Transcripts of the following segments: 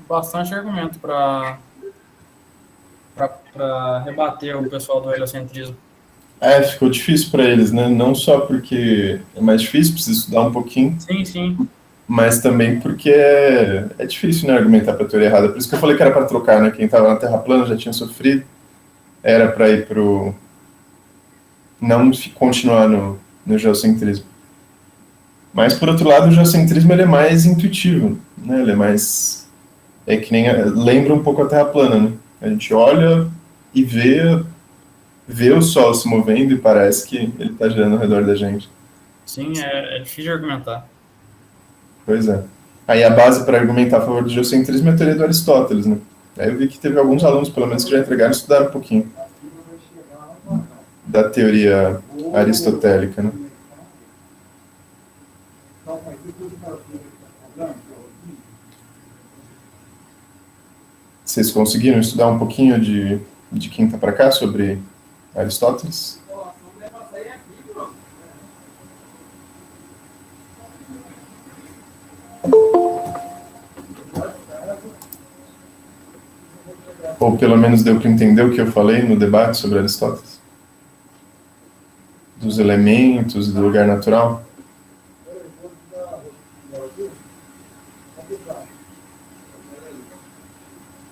bastante argumento para rebater o pessoal do heliocentrismo. Ficou difícil para eles, né? Não só porque é mais difícil, precisa estudar um pouquinho, Sim, sim. mas também porque é difícil, né, argumentar para a teoria errada. Por isso que eu falei que era para trocar, né? Quem estava na Terra plana já tinha sofrido, era para ir pro não continuar no geocentrismo. Mas por outro lado, o geocentrismo ele é mais intuitivo, né? Ele é mais que nem lembra um pouco a Terra plana, né? A gente olha e vê o Sol se movendo e parece que ele está girando ao redor da gente. Sim, é difícil de argumentar. Pois é. Aí a base para argumentar a favor do geocentrismo é a teoria do Aristóteles, né? Aí eu vi que teve alguns alunos, pelo menos, que já entregaram e estudaram um pouquinho da teoria aristotélica, né? Vocês conseguiram estudar um pouquinho de quinta para cá sobre Aristóteles? Ou pelo menos deu para entender o que eu falei no debate sobre Aristóteles? Dos elementos, do lugar natural?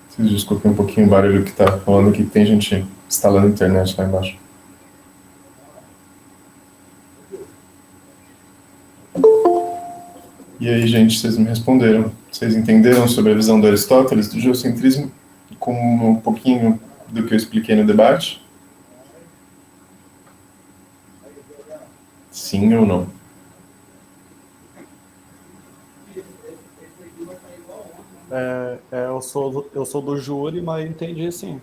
Vocês desculpem um pouquinho o barulho que está falando aqui, que tem gente instalando internet lá embaixo. E aí, gente, vocês me responderam. Vocês entenderam sobre a visão do Aristóteles, do geocentrismo, com um pouquinho do que eu expliquei no debate? Sim ou não? Eu sou do júri, mas entendi sim.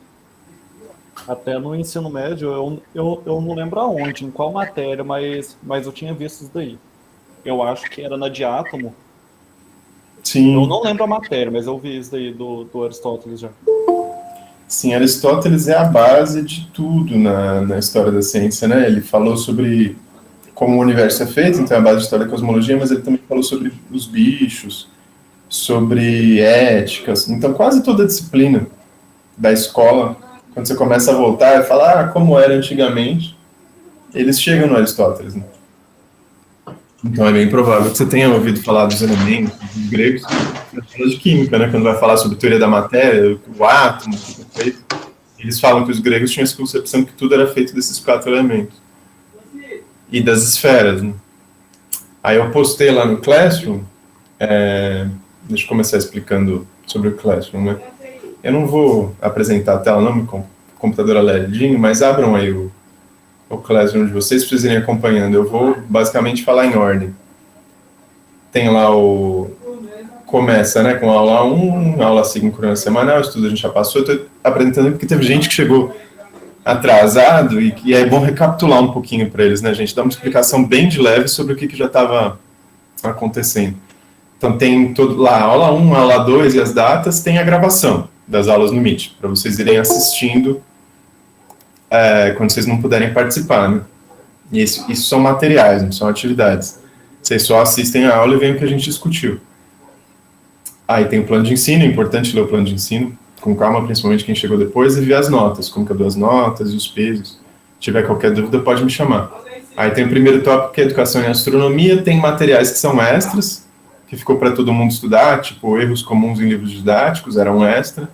Até no ensino médio, eu não lembro aonde, em qual matéria, mas eu tinha visto isso daí. Eu acho que era na de átomo. Eu Sim, não lembro a matéria, mas eu vi isso daí do Aristóteles já. sim, Aristóteles é a base de tudo na história da ciência, né? Ele falou sobre como o universo é feito, então é a base de história da cosmologia, mas ele também falou sobre os bichos, sobre éticas. Então, quase toda a disciplina da escola, quando você começa a voltar e falar como era antigamente, eles chegam no Aristóteles, né? Então é bem provável que você tenha ouvido falar dos elementos, dos gregos, na aula de química, né? Quando vai falar sobre teoria da matéria, o átomo, o que é feito, eles falam que os gregos tinham essa concepção que tudo era feito desses 4 elementos. E das esferas, né? Aí eu postei lá no Classroom, deixa eu começar explicando sobre o Classroom, né? Eu não vou apresentar a tela não, meu computador é LEDinho, mas abram aí o Classroom de vocês para vocês irem acompanhando. Eu vou basicamente falar em ordem. Tem lá começa, né, com a aula 1, aula síncrona semanal, isso tudo a gente já passou. Eu estou apresentando porque teve gente que chegou atrasado e é bom recapitular um pouquinho para eles, né, gente? Dar uma explicação bem de leve sobre o que já estava acontecendo. Então tem todo lá, aula 1, aula 2 e as datas, tem a gravação das aulas no Meet, para vocês irem assistindo quando vocês não puderem participar, né? E isso são materiais, não são atividades. Vocês só assistem a aula e veem o que a gente discutiu. Aí tem o plano de ensino, é importante ler o plano de ensino, com calma, principalmente quem chegou depois, e ver as notas, como que é as notas e os pesos. Se tiver qualquer dúvida, pode me chamar. Aí tem o primeiro tópico, que é educação em astronomia, tem materiais que são extras, que ficou para todo mundo estudar, tipo erros comuns em livros didáticos, era um extra.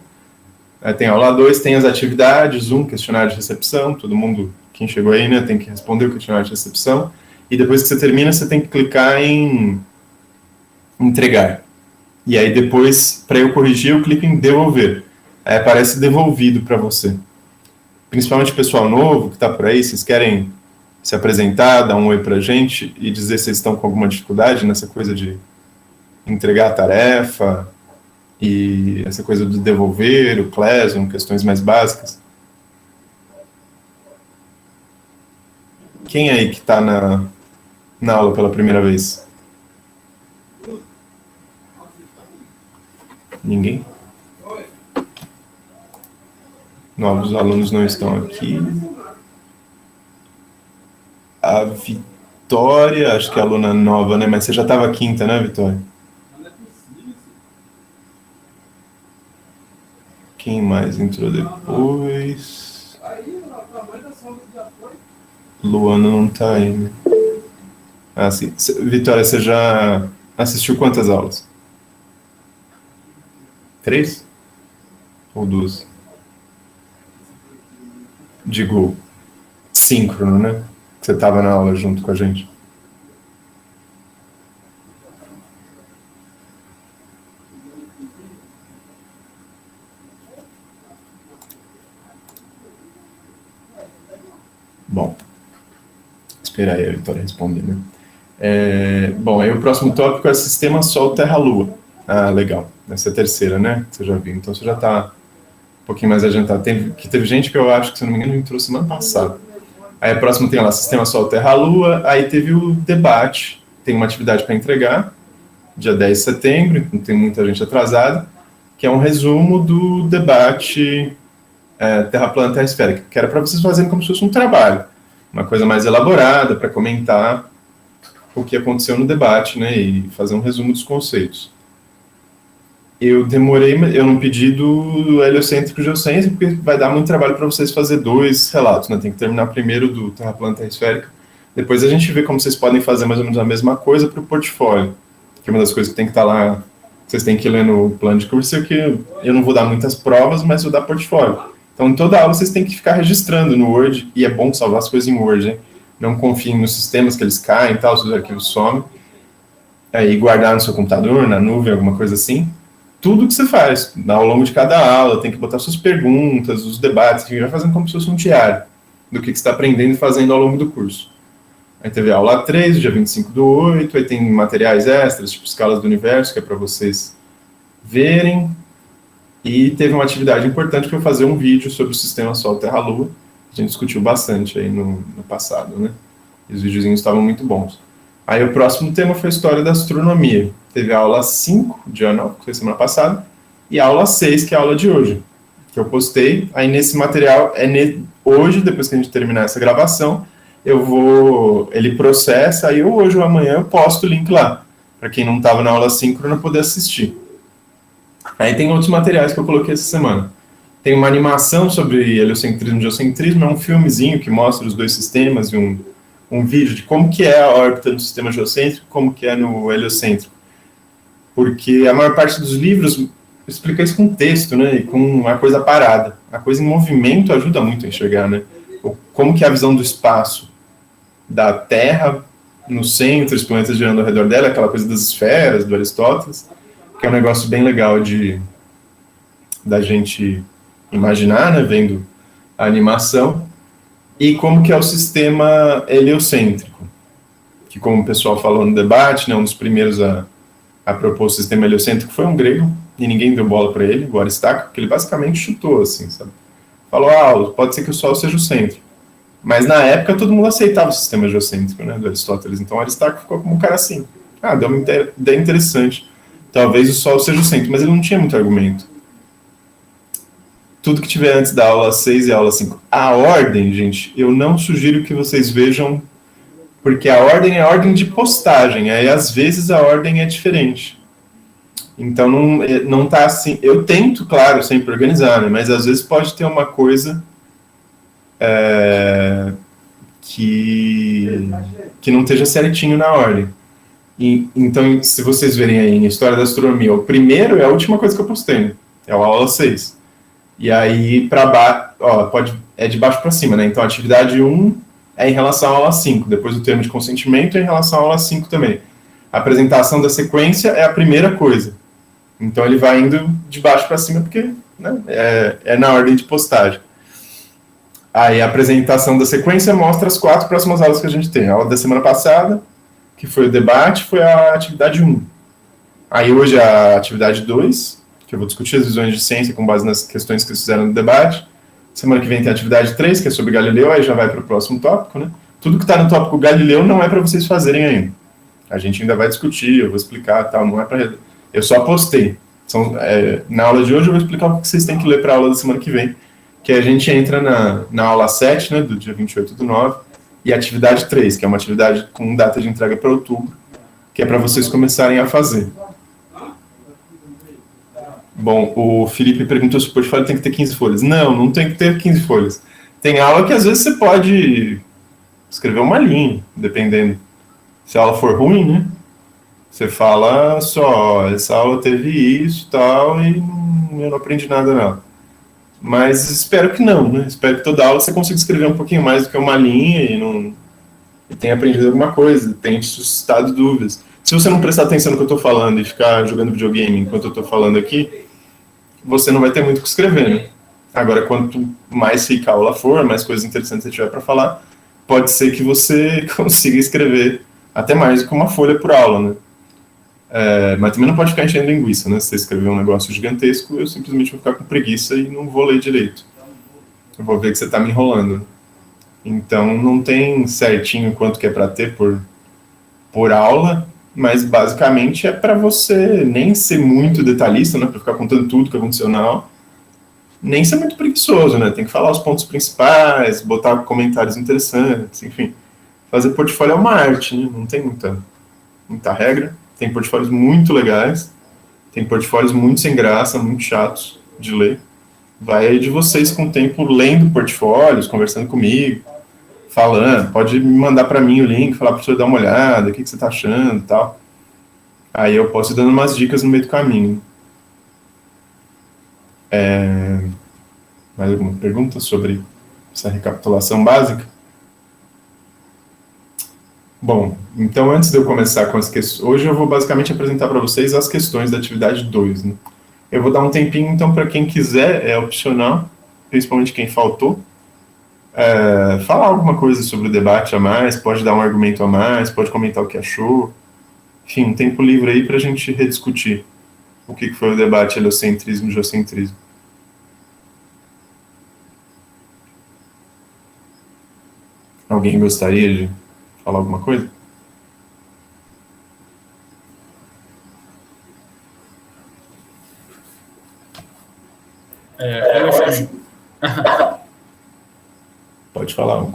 Aí tem aula 2, tem as atividades, questionário de recepção, todo mundo, quem chegou aí, né, tem que responder o questionário de recepção, e depois que você termina, você tem que clicar em entregar. E aí depois, para eu corrigir, eu clico em devolver. Aí aparece devolvido para você. Principalmente o pessoal novo que está por aí, vocês querem se apresentar, dar um oi para a gente e dizer se vocês estão com alguma dificuldade nessa coisa de entregar a tarefa e essa coisa de devolver, o Classroom, questões mais básicas. Quem aí que está na aula pela primeira vez? Ninguém? Novos alunos não estão aqui. A Vitória, acho que é aluna nova, né? Mas você já estava quinta, né, Vitória? Quem mais entrou depois? Luana não tá aí, né? Ah, sim. Vitória, você já assistiu quantas aulas? 3? Ou 2? Digo, síncrono, né? Você estava na aula junto com a gente. Bom, esperar aí a Vitória responder, né? Bom, aí o próximo tópico é Sistema Sol-Terra-Lua. Ah, legal. Essa é a terceira, né? Que você já viu. Então você já está um pouquinho mais adiantado. Teve gente que eu acho que, se não me engano, entrou semana passada. Aí a próxima tem lá Sistema Sol-Terra-Lua. Aí teve o debate. Tem uma atividade para entregar, dia 10 de setembro, então tem muita gente atrasada, que é um resumo do debate Terra plana, Terra esférica, que era para vocês fazerem como se fosse um trabalho, uma coisa mais elaborada para comentar o que aconteceu no debate, né, e fazer um resumo dos conceitos. Eu não pedi do heliocêntrico geocêntrico, porque vai dar muito trabalho para vocês fazer 2 relatos, né, tem que terminar primeiro do Terra plana, Terra esférica, depois a gente vê como vocês podem fazer mais ou menos a mesma coisa para o portfólio, que é uma das coisas que tem que estar lá, vocês têm que ler no plano de curso, que eu não vou dar muitas provas, mas vou dar portfólio. Então, em toda aula, vocês têm que ficar registrando no Word, e é bom salvar as coisas em Word, hein? Não confiem nos sistemas que eles caem e tal, os arquivos somem. Aí, guardar no seu computador, na nuvem, alguma coisa assim. Tudo que você faz, ao longo de cada aula, tem que botar suas perguntas, os debates, vai fazendo como se fosse um diário do que você está aprendendo e fazendo ao longo do curso. Aí teve a aula 3, dia 25/8, aí tem materiais extras, tipo escalas do universo, que é para vocês verem. E teve uma atividade importante que foi fazer um vídeo sobre o sistema Sol-Terra-Lua. A gente discutiu bastante aí no passado, né? E os videozinhos estavam muito bons. Aí o próximo tema foi a história da astronomia. Teve a aula 5, dia 9, que foi semana passada, e a aula 6, que é a aula de hoje, que eu postei. Aí nesse material, hoje, depois que a gente terminar essa gravação, ele processa, aí ou hoje ou amanhã eu posto o link lá, para quem não estava na aula síncrona poder assistir. Aí tem outros materiais que eu coloquei essa semana. Tem uma animação sobre heliocentrismo e geocentrismo, é um filmezinho que mostra os 2 sistemas e um vídeo de como que é a órbita no sistema geocêntrico, como que é no heliocêntrico. Porque a maior parte dos livros explica isso com texto, né, e com uma coisa parada. A coisa em movimento ajuda muito a enxergar, né, como que é a visão do espaço, da Terra no centro, os planetas girando ao redor dela, aquela coisa das esferas, do Aristóteles, que é um negócio bem legal da gente imaginar, né, vendo a animação, e como que é o sistema heliocêntrico, que, como o pessoal falou no debate, né, um dos primeiros a propor o sistema heliocêntrico foi um grego, e ninguém deu bola para ele, o Aristarco, que ele basicamente chutou, assim, sabe? Falou, pode ser que o Sol seja o centro. Mas na época todo mundo aceitava o sistema geocêntrico, né, do Aristóteles, então o Aristarco ficou como um cara assim, deu uma ideia interessante. Talvez o Sol seja o centro, mas ele não tinha muito argumento. Tudo que tiver antes da aula 6 e aula 5. A ordem, gente, eu não sugiro que vocês vejam, porque a ordem é a ordem de postagem, aí às vezes a ordem é diferente. Então não tá assim. Eu tento, claro, sempre organizar, né, mas às vezes pode ter uma coisa que não esteja certinho na ordem. Então, se vocês verem aí em História da Astronomia, o primeiro é a última coisa que eu postei, né? É a aula 6. E aí, para baixo, é de baixo para cima, né? Então, a atividade 1 é em relação à aula 5. Depois, o termo de consentimento é em relação à aula 5 também. A apresentação da sequência é a primeira coisa. Então, ele vai indo de baixo para cima, porque, né, é na ordem de postagem. Aí, a apresentação da sequência mostra as 4 próximas aulas que a gente tem. A aula da semana passada, que foi o debate, foi a atividade 1. Aí hoje a atividade 2, que eu vou discutir as visões de ciência com base nas questões que eles fizeram no debate. Semana que vem tem a atividade 3, que é sobre Galileu, aí já vai para o próximo tópico, né? Tudo que está no tópico Galileu não é para vocês fazerem ainda. A gente ainda vai discutir, eu vou explicar tal, não é para... Eu só postei. Na aula de hoje eu vou explicar o que vocês têm que ler para a aula da semana que vem, que a gente entra na aula 7, né, do dia 28/9, e a atividade 3, que é uma atividade com data de entrega para outubro, que é para vocês começarem a fazer. Bom, o Felipe perguntou se o portfólio tem que ter 15 folhas. Não tem que ter 15 folhas. Tem aula que às vezes você pode escrever uma linha, dependendo. Se a aula for ruim, né? Você fala só, essa aula teve isso e tal, e eu não aprendi nada nela. Mas espero que não, né? Espero que toda aula você consiga escrever um pouquinho mais do que uma linha e tenha aprendido alguma coisa, tenha suscitado dúvidas. Se você não prestar atenção no que eu estou falando e ficar jogando videogame enquanto eu estou falando aqui, você não vai ter muito o que escrever, né? Agora, quanto mais rica a aula for, mais coisas interessantes você tiver para falar, pode ser que você consiga escrever até mais do que uma folha por aula, né? Mas também não pode ficar enchendo linguiça, né? Se você escrever um negócio gigantesco, eu simplesmente vou ficar com preguiça e não vou ler direito. Eu vou ver que você está me enrolando. Então, não tem certinho quanto que é para ter por aula, mas basicamente é para você nem ser muito detalhista, né? Para ficar contando tudo que aconteceu na aula, nem ser muito preguiçoso, né? Tem que falar os pontos principais, botar comentários interessantes, enfim. Fazer portfólio é uma arte, né? Não tem muita regra. Tem portfólios muito legais, tem portfólios muito sem graça, muito chatos de ler. Vai aí de vocês com o tempo lendo portfólios, conversando comigo, falando, pode me mandar para mim o link, falar para você dar uma olhada, o que você está achando e tal. Aí eu posso ir dando umas dicas no meio do caminho. Mais alguma pergunta sobre essa recapitulação básica? Bom, então antes de eu começar com as questões, hoje eu vou basicamente apresentar para vocês as questões da atividade 2, né? Eu vou dar um tempinho, então, para quem quiser, é opcional, principalmente quem faltou, falar alguma coisa sobre o debate a mais, pode dar um argumento a mais, pode comentar o que achou, enfim, um tempo livre aí para a gente rediscutir o que foi o debate heliocentrismo e geocentrismo. Alguém gostaria de falar alguma coisa? Pode falar.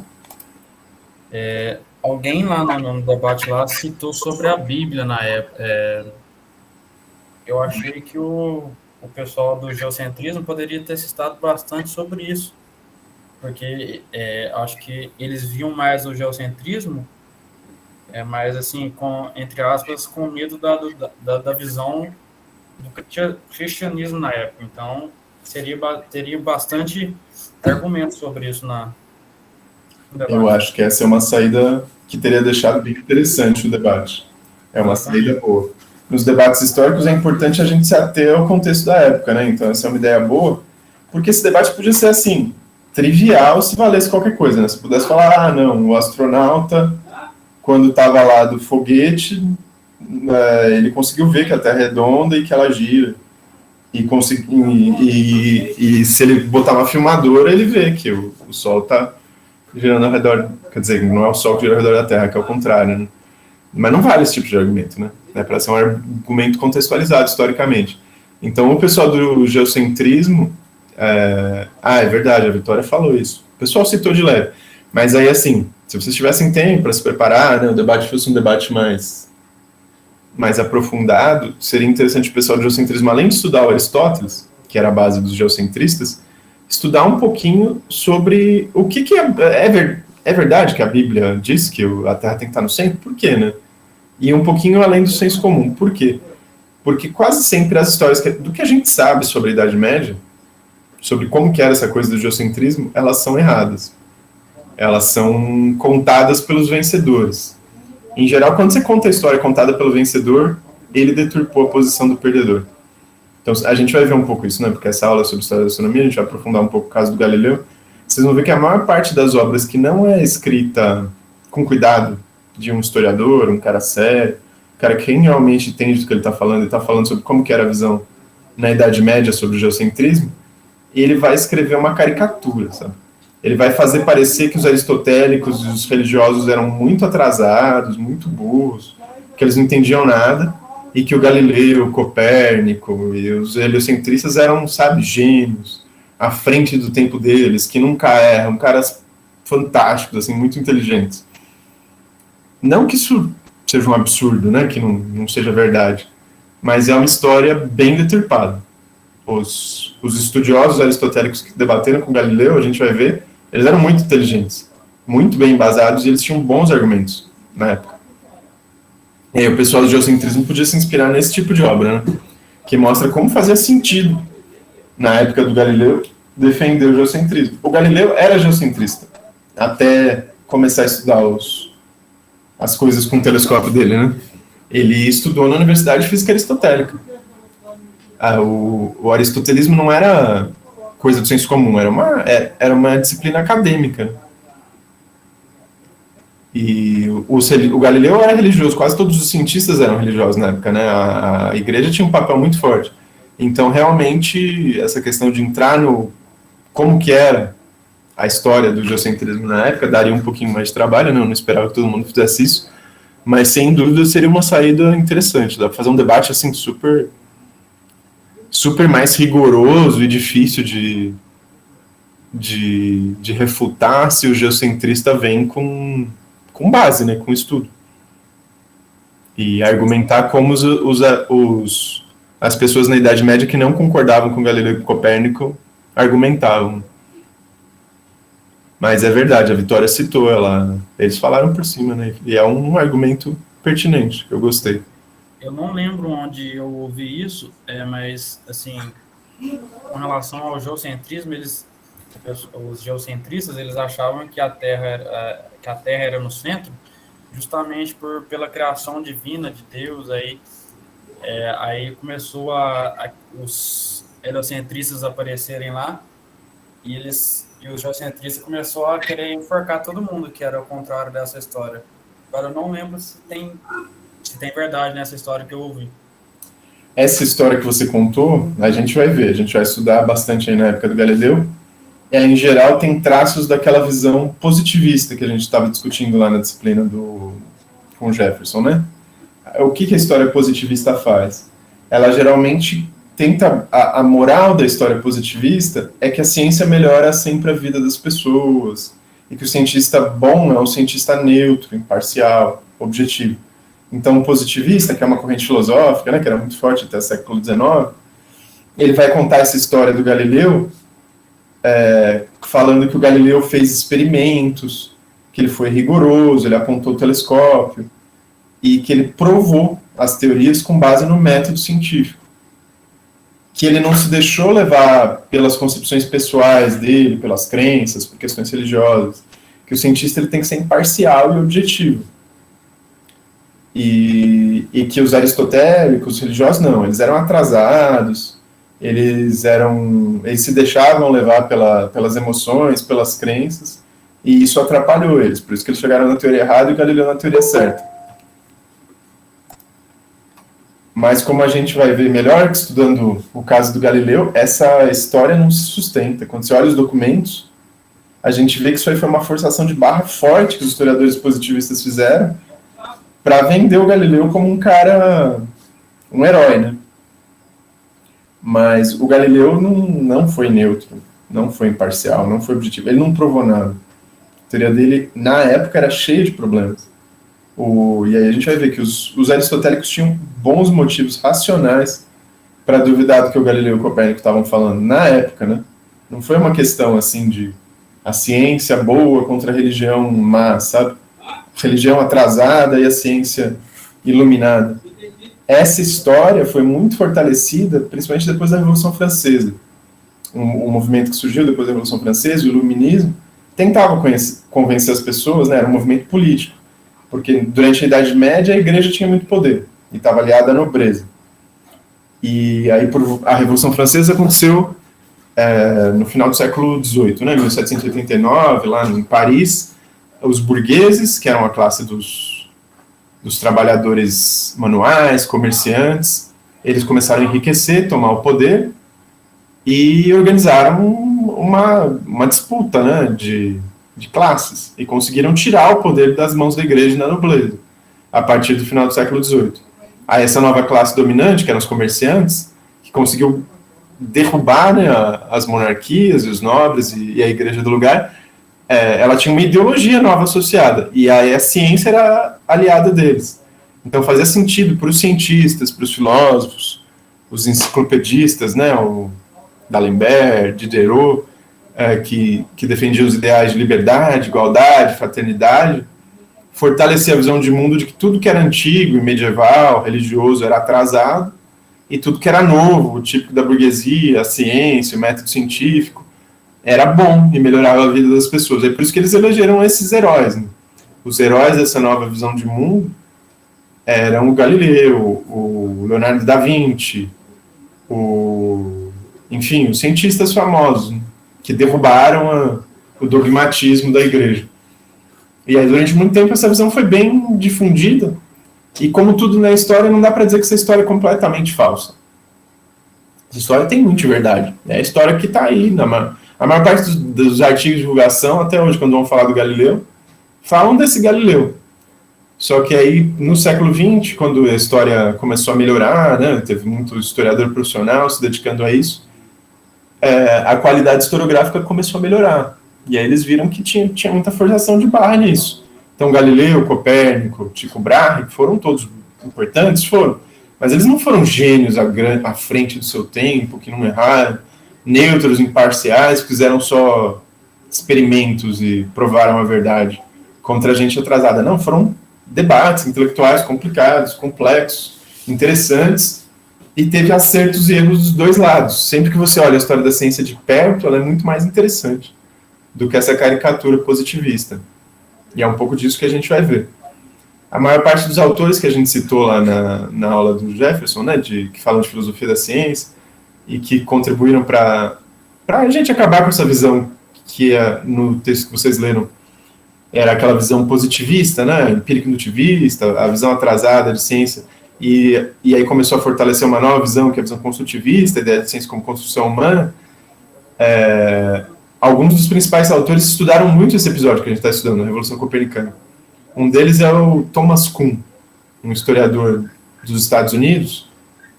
Alguém lá no debate lá citou sobre a Bíblia na época. Eu achei que o pessoal do geocentrismo poderia ter citado bastante sobre isso, porque acho que eles viam mais o geocentrismo, mas assim, entre aspas, com medo da visão do cristianismo na época. Então, teria bastante argumentos sobre isso no debate. Eu acho que essa é uma saída que teria deixado bem interessante o debate. É uma saída boa. Nos debates históricos é importante a gente se ater ao contexto da época, né? Então, essa é uma ideia boa, porque esse debate podia ser assim, trivial se valesse qualquer coisa, né? Se pudesse falar, não, o astronauta, quando estava lá do foguete, ele conseguiu ver que a Terra é redonda e que ela gira. E se ele botar uma filmadora, ele vê que o Sol está girando ao redor, quer dizer, não é o Sol que gira ao redor da Terra, que é o contrário, né? Mas não vale esse tipo de argumento, né? É para ser um argumento contextualizado historicamente. Então, o pessoal do geocentrismo... é verdade, a Vitória falou isso. O pessoal citou de leve. Mas aí, assim, se vocês tivessem tempo para se preparar, né, o debate fosse um debate mais aprofundado, seria interessante o pessoal do geocentrismo, além de estudar o Aristóteles, que era a base dos geocentristas, estudar um pouquinho sobre o que é verdade que a Bíblia diz que a Terra tem que estar no centro? Por quê, né? E um pouquinho além do senso comum. Por quê? Porque quase sempre as histórias do que a gente sabe sobre a Idade Média, sobre como que era essa coisa do geocentrismo, elas são erradas. Elas são contadas pelos vencedores. Em geral, quando você conta a história contada pelo vencedor, ele deturpou a posição do perdedor. Então, a gente vai ver um pouco isso, né? Porque essa aula é sobre história da astronomia, a gente vai aprofundar um pouco o caso do Galileu. Vocês vão ver que a maior parte das obras que não é escrita com cuidado de um historiador, um cara sério, um cara que realmente entende do que ele está falando, ele está falando sobre como que era a visão na Idade Média sobre o geocentrismo, ele vai escrever uma caricatura, sabe? Ele vai fazer parecer que os aristotélicos e os religiosos eram muito atrasados, muito burros, que eles não entendiam nada, e que o Galileu, o Copérnico e os heliocentristas eram, sabe, gênios, à frente do tempo deles, que nunca erram, caras fantásticos, assim, muito inteligentes. Não que isso seja um absurdo, né, que não seja verdade, mas é uma história bem deturpada. os estudiosos aristotélicos que debateram com Galileu, a gente vai ver, eles eram muito inteligentes, muito bem embasados, e eles tinham bons argumentos na época. E aí o pessoal do geocentrismo podia se inspirar nesse tipo de obra, né? Que mostra como fazia sentido, na época do Galileu, defender o geocentrismo. O Galileu era geocentrista, até começar a estudar as coisas com o telescópio dele, né? Ele estudou na Universidade de Física Aristotélica. O aristotelismo não era coisa do senso comum, era uma disciplina acadêmica. E o Galileu era religioso, quase todos os cientistas eram religiosos na época, né? A igreja tinha um papel muito forte. Então, realmente, essa questão de entrar no como que era a história do geocentrismo na época daria um pouquinho mais de trabalho, né? Eu não esperava que todo mundo fizesse isso, mas sem dúvida seria uma saída interessante. Dá para fazer um debate assim super mais rigoroso e difícil de refutar se o geocentrista vem com base, né, com estudo. E argumentar como as pessoas na Idade Média que não concordavam com Galileu e Copérnico argumentavam. Mas é verdade, a Vitória citou, eles falaram por cima, né? E é um argumento pertinente, eu gostei. Eu não lembro onde eu ouvi isso, mas, assim, com relação ao geocentrismo, os geocentristas, eles achavam que a Terra era no centro, justamente pela criação divina de Deus. Aí começou os heliocentristas aparecerem lá, e os geocentristas começaram a querer enforcar todo mundo, que era o contrário dessa história. Agora eu não lembro se tem verdade nessa história que eu ouvi. Essa história que você contou, a gente vai ver, a gente vai estudar bastante aí na época do Galileu. Em geral, tem traços daquela visão positivista que a gente estava discutindo lá na disciplina com Jefferson, né? O que a história positivista faz? Ela geralmente tenta... A moral da história positivista é que a ciência melhora sempre a vida das pessoas, e que o cientista bom é um cientista neutro, imparcial, objetivo. Então, o positivista, que é uma corrente filosófica, né, que era muito forte até o século XIX, ele vai contar essa história do Galileu, falando que o Galileu fez experimentos, que ele foi rigoroso, ele apontou o telescópio, e que ele provou as teorias com base no método científico. Que ele não se deixou levar pelas concepções pessoais dele, pelas crenças, por questões religiosas. Que o cientista ele tem que ser imparcial e objetivo. E que os aristotélicos, os religiosos, não, eles eram atrasados, eles se deixavam levar pelas emoções, pelas crenças, e isso atrapalhou eles, por isso que eles chegaram na teoria errada e o Galileu na teoria certa. Mas como a gente vai ver melhor, estudando o caso do Galileu, essa história não se sustenta. Quando você olha os documentos, a gente vê que isso aí foi uma forçação de barra forte que os historiadores positivistas fizeram para vender o Galileu como um cara, um herói, né? Mas o Galileu não foi neutro, não foi imparcial, não foi objetivo, ele não provou nada. A teoria dele, na época, era cheia de problemas. E aí a gente vai ver que os aristotélicos tinham bons motivos racionais para duvidar do que o Galileu e o Copérnico estavam falando na época, né? Não foi uma questão assim de a ciência boa contra a religião má, sabe? Religião atrasada e a ciência iluminada. Essa história foi muito fortalecida, principalmente depois da Revolução Francesa. O movimento que surgiu depois da Revolução Francesa, o Iluminismo, tentava convencer as pessoas, né? Era um movimento político, porque durante a Idade Média a igreja tinha muito poder e estava aliada à nobreza. E aí a Revolução Francesa aconteceu no final do século XVIII, né? 1789, lá em Paris, os burgueses, que eram a classe dos trabalhadores manuais, comerciantes, eles começaram a enriquecer, tomar o poder e organizaram uma disputa, né, de classes, e conseguiram tirar o poder das mãos da igreja e da nobreza, a partir do final do século XVIII. Aí essa nova classe dominante, que eram os comerciantes, que conseguiu derrubar, né, as monarquias e os nobres e a igreja do lugar, ela tinha uma ideologia nova associada, e aí a ciência era aliada deles. Então fazia sentido para os cientistas, para os filósofos, os enciclopedistas, né, o D'Alembert, Diderot, que defendiam os ideais de liberdade, igualdade, fraternidade, fortalecia a visão de mundo de que tudo que era antigo e medieval, religioso, era atrasado, e tudo que era novo, o típico da burguesia, a ciência, o método científico, era bom e melhorava a vida das pessoas. É por isso que eles elegeram esses heróis. Né? Os heróis dessa nova visão de mundo eram o Galileu, o Leonardo da Vinci, enfim, os cientistas famosos, né? Que derrubaram o dogmatismo da igreja. E aí, durante muito tempo, essa visão foi bem difundida. E como tudo na história, não dá para dizer que essa história é completamente falsa. Essa história tem muita verdade. É a história que está aí. A maior parte dos artigos de divulgação, até hoje, quando vão falar do Galileu, falam desse Galileu. Só que aí, no século XX, quando a história começou a melhorar, né, teve muito historiador profissional se dedicando a isso, a qualidade historiográfica começou a melhorar. E aí eles viram que tinha muita forçação de barra nisso. Então, Galileu, Copérnico, Tycho Brahe, que foram todos importantes, foram. Mas eles não foram gênios à frente do seu tempo, que não erraram, neutros, imparciais, que fizeram só experimentos e provaram a verdade contra a gente atrasada. Não, foram debates intelectuais complicados, complexos, interessantes, e teve acertos e erros dos dois lados. Sempre que você olha a história da ciência de perto, ela é muito mais interessante do que essa caricatura positivista. E é um pouco disso que a gente vai ver. A maior parte dos autores que a gente citou lá na aula do Jefferson, né, que falam de filosofia da ciência, e que contribuíram para a gente acabar com essa visão que no texto que vocês leram era aquela visão positivista, né, empírico-indutivista, a visão atrasada de ciência, e aí começou a fortalecer uma nova visão, que é a visão construtivista, a ideia de ciência como construção humana. Alguns dos principais autores estudaram muito esse episódio que a gente está estudando, a Revolução Copernicana. Um deles é o Thomas Kuhn, um historiador dos Estados Unidos.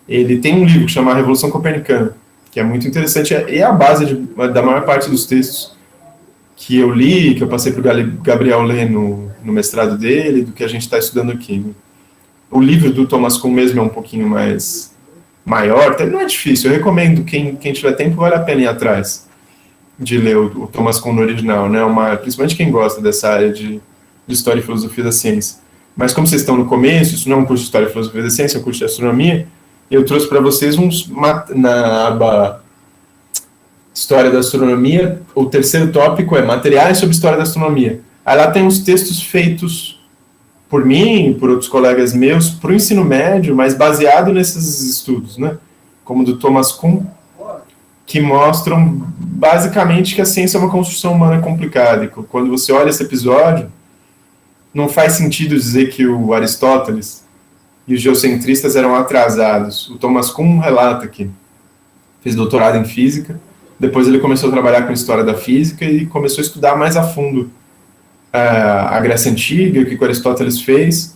Ele tem um livro que chama Revolução Copernicana, que é muito interessante, e é a base da maior parte dos textos que eu li, que eu passei para o Gabriel ler no mestrado dele, do que a gente está estudando aqui. Né? O livro do Thomas Kuhn mesmo é um pouquinho mais maior, não é difícil, eu recomendo, quem tiver tempo, vale a pena ir atrás de ler o Thomas Kuhn no original, né? Principalmente quem gosta dessa área de História e Filosofia da Ciência. Mas como vocês estão no começo, isso não é um curso de História e Filosofia da Ciência, é um curso de Astronomia, eu trouxe para vocês na aba História da Astronomia, o terceiro tópico é Materiais sobre História da Astronomia. Aí lá tem uns textos feitos por mim e por outros colegas meus para o ensino médio, mas baseado nesses estudos, né? Como o do Thomas Kuhn, que mostram basicamente que a ciência é uma construção humana complicada. E quando você olha esse episódio, não faz sentido dizer que o Aristóteles e os geocentristas eram atrasados. O Thomas Kuhn relata que fez doutorado em física, depois ele começou a trabalhar com história da física e começou a estudar mais a fundo a Grécia Antiga, o que o Aristóteles fez,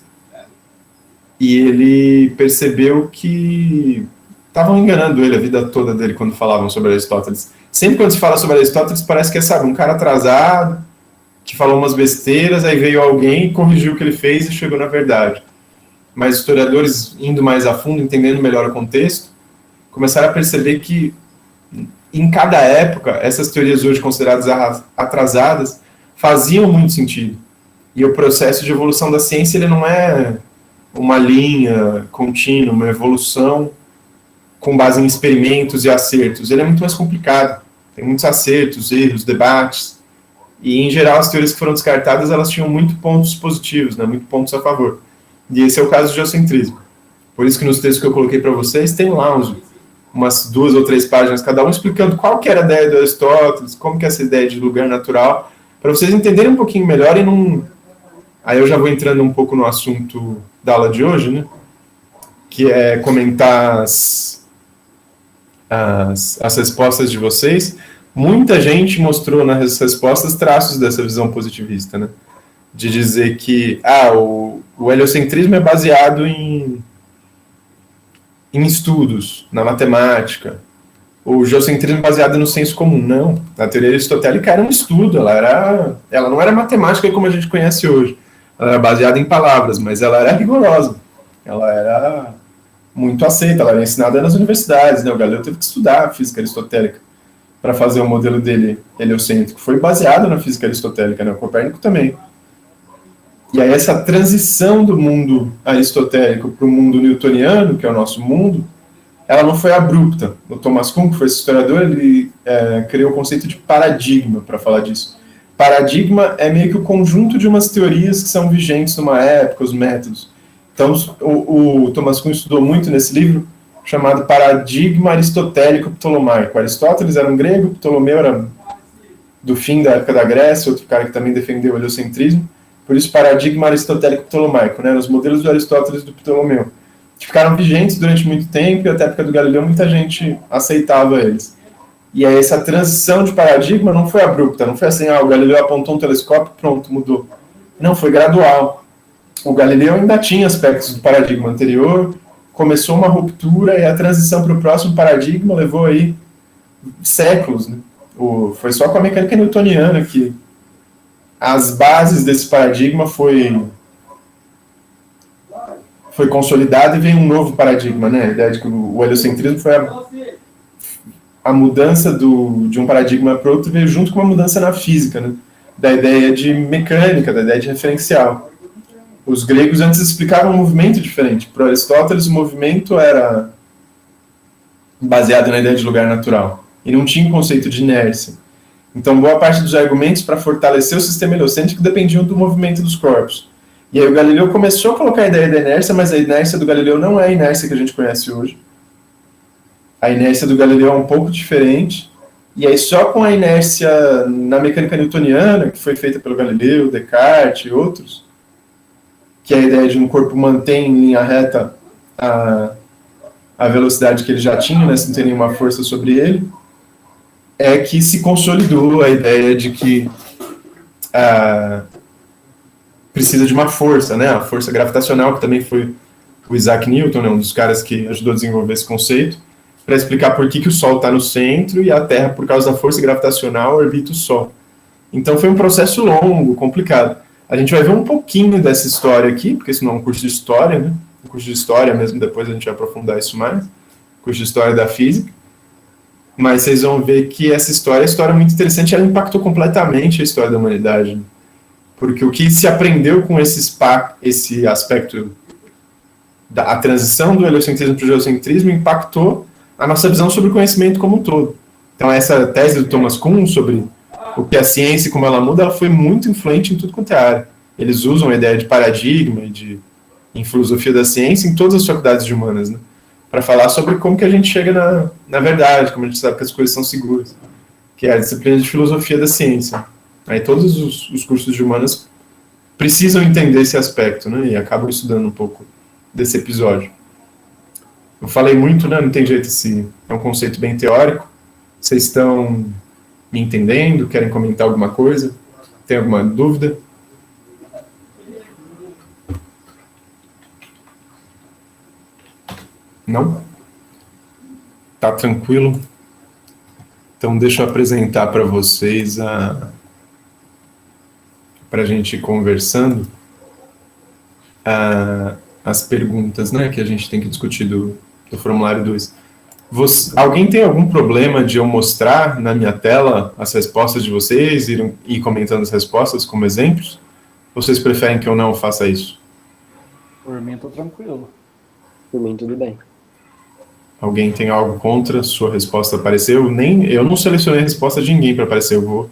e ele percebeu que estavam enganando ele a vida toda dele quando falavam sobre Aristóteles. Sempre quando se fala sobre Aristóteles, parece que é, sabe, um cara atrasado, que falou umas besteiras, aí veio alguém, corrigiu o que ele fez e chegou na verdade. Mas historiadores, indo mais a fundo, entendendo melhor o contexto, começaram a perceber que, em cada época, essas teorias hoje consideradas atrasadas faziam muito sentido. E o processo de evolução da ciência, ele não é uma linha contínua, uma evolução com base em experimentos e acertos. Ele é muito mais complicado. Tem muitos acertos, erros, debates. E, em geral, as teorias que foram descartadas, elas tinham muitos pontos positivos, né, muitos pontos a favor. E esse é o caso do geocentrismo. Por isso que nos textos que eu coloquei para vocês, tem lá umas 2 ou 3 páginas, cada um explicando qual que era a ideia do Aristóteles, como que é essa ideia de lugar natural, para vocês entenderem um pouquinho melhor e não... Aí eu já vou entrando um pouco no assunto da aula de hoje, né? Que é comentar as respostas de vocês. Muita gente mostrou nas respostas traços dessa visão positivista, né? De dizer que o heliocentrismo é baseado em estudos, na matemática. O geocentrismo é baseado no senso comum. Não. A teoria aristotélica era um estudo, ela não era matemática como a gente conhece hoje. Ela era baseada em palavras, mas ela era rigorosa. Ela era muito aceita, ela era ensinada nas universidades, né? O Galileu teve que estudar a física aristotélica para fazer o modelo dele heliocêntrico. Foi baseado na física aristotélica, né? O Copérnico também. E aí essa transição do mundo aristotélico para o mundo newtoniano, que é o nosso mundo, ela não foi abrupta. O Thomas Kuhn, que foi esse historiador, ele criou o conceito de paradigma para falar disso. Paradigma é meio que o conjunto de umas teorias que são vigentes numa época, os métodos. Então, o Thomas Kuhn estudou muito nesse livro, chamado Paradigma Aristotélico Ptolomaico. Aristóteles era um grego, Ptolomeu era do fim da época da Grécia, outro cara que também defendeu o heliocentrismo. Por isso, Paradigma Aristotélico Ptolomaico, né? Os modelos do Aristóteles e do Ptolomeu, que ficaram vigentes durante muito tempo, e até a época do Galileu muita gente aceitava eles. E aí essa transição de paradigma não foi abrupta, não foi assim, o Galileu apontou um telescópio, pronto, mudou. Não, foi gradual. O Galileu ainda tinha aspectos do paradigma anterior, começou uma ruptura, e a transição para o próximo paradigma levou aí séculos, né? Foi só com a mecânica newtoniana que as bases desse paradigma foi consolidada e veio um novo paradigma, né? A ideia de que o heliocentrismo foi a mudança de um paradigma para outro, veio junto com uma mudança na física, né? Da ideia de mecânica, da ideia de referencial. Os gregos antes explicavam um movimento diferente. Para Aristóteles, o movimento era baseado na ideia de lugar natural e não tinha o conceito de inércia. Então, boa parte dos argumentos para fortalecer o sistema heliocêntrico dependiam do movimento dos corpos. E aí o Galileu começou a colocar a ideia da inércia, mas a inércia do Galileu não é a inércia que a gente conhece hoje. A inércia do Galileu é um pouco diferente. E aí só com a inércia na mecânica newtoniana, que foi feita pelo Galileu, Descartes e outros, que é a ideia de um corpo mantém em linha reta a velocidade que ele já tinha, né, sem ter nenhuma força sobre ele, é que se consolidou a ideia de que precisa de uma força, né? A força gravitacional, que também foi o Isaac Newton, né, um dos caras que ajudou a desenvolver esse conceito, para explicar por que o Sol está no centro e a Terra, por causa da força gravitacional, orbita o Sol. Então foi um processo longo, complicado. A gente vai ver um pouquinho dessa história aqui, porque isso não é um curso de história, né? Um curso de história mesmo, depois a gente vai aprofundar isso mais. Curso de história da física. Mas vocês vão ver que essa história é uma história muito interessante, ela impactou completamente a história da humanidade. Porque o que se aprendeu com esse aspecto da transição do heliocentrismo para o geocentrismo impactou a nossa visão sobre o conhecimento como um todo. Então essa tese do Thomas Kuhn sobre o que a ciência e como ela muda, ela foi muito influente em tudo quanto é área. Eles usam a ideia de paradigma e em filosofia da ciência em todas as faculdades de humanas, né? Para falar sobre como que a gente chega na verdade, como a gente sabe que as coisas são seguras, que é a disciplina de filosofia da ciência. Aí todos os cursos de humanas precisam entender esse aspecto, né? E acabam estudando um pouco desse episódio. Eu falei muito, né? Não tem jeito, é um conceito bem teórico. Vocês estão me entendendo? Querem comentar alguma coisa? Tem alguma dúvida? Não? Tá tranquilo? Então deixa eu apresentar para vocês para a gente ir conversando as perguntas, né, que a gente tem que discutir do formulário 2. Alguém tem algum problema de eu mostrar na minha tela as respostas de vocês e ir comentando as respostas como exemplos? Ou vocês preferem que eu não faça isso? Por mim, tô tranquilo. Por mim, tudo bem. Alguém tem algo contra sua resposta aparecer? Eu não selecionei a resposta de ninguém para aparecer. Eu vou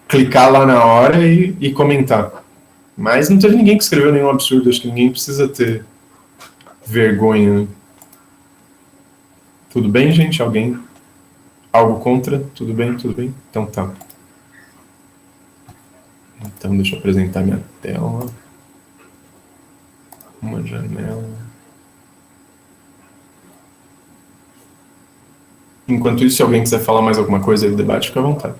clicar lá na hora e comentar. Mas não teve ninguém que escreveu nenhum absurdo. Acho que ninguém precisa ter vergonha, né? Tudo bem, gente? Alguém? Algo contra? Tudo bem? Tudo bem? Então tá. Então deixa eu apresentar minha tela. Uma janela. Enquanto isso, se alguém quiser falar mais alguma coisa aí do debate, fica à vontade.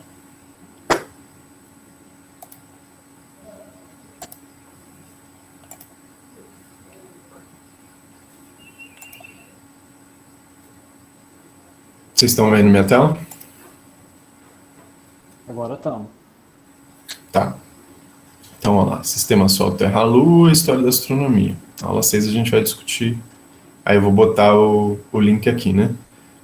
Vocês estão vendo minha tela? Agora estamos. Tá. Então, olha lá. Sistema Sol, Terra, Lua, História da Astronomia. Na aula 6 a gente vai discutir Aí eu vou botar o link aqui, né?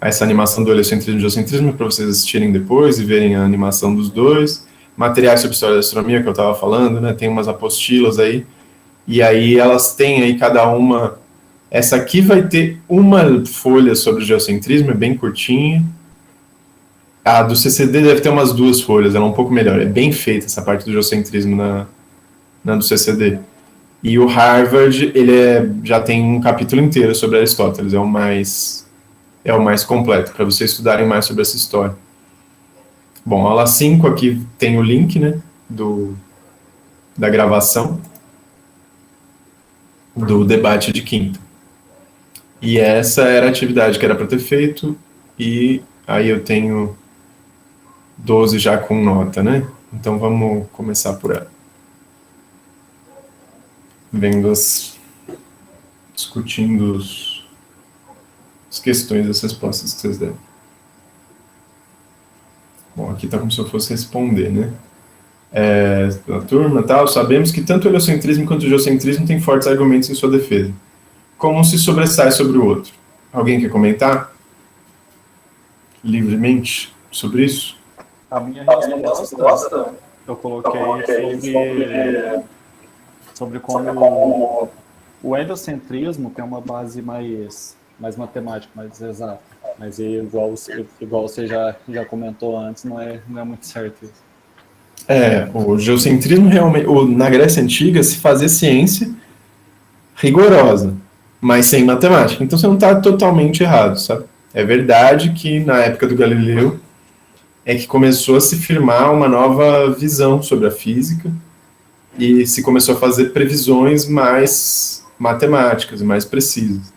Essa animação do heliocentrismo e geocentrismo para vocês assistirem depois e verem a animação dos dois. Materiais sobre história da astronomia que eu estava falando, né? Tem umas apostilas aí. E aí elas têm aí cada uma... Essa aqui vai ter uma folha sobre o geocentrismo, é bem curtinha. A do CCD deve ter umas 2 folhas, ela é um pouco melhor. É bem feita essa parte do geocentrismo na do CCD. E o Harvard, já tem um capítulo inteiro sobre Aristóteles, é o mais completo, para vocês estudarem mais sobre essa história. Bom, aula 5 aqui tem o link, né, da gravação do debate de quinta. E essa era a atividade que era para ter feito, e aí eu tenho 12 já com nota, né? Então vamos começar por ela. Discutindo as questões das respostas que vocês deram. Bom, aqui está como se eu fosse responder, né? A turma, tal, sabemos que tanto o heliocentrismo quanto o geocentrismo têm fortes argumentos em sua defesa. Como um se sobressai sobre o outro? Alguém quer comentar livremente sobre isso? A minha resposta eu coloquei sobre como o heliocentrismo tem uma base mais matemática, mais exata. Mas igual você já comentou antes, não é muito certo isso. O geocentrismo realmente... Na Grécia Antiga se fazia ciência rigorosa, mas sem matemática. Então você não está totalmente errado, sabe? É verdade que na época do Galileu é que começou a se firmar uma nova visão sobre a física e se começou a fazer previsões mais matemáticas, mais precisas.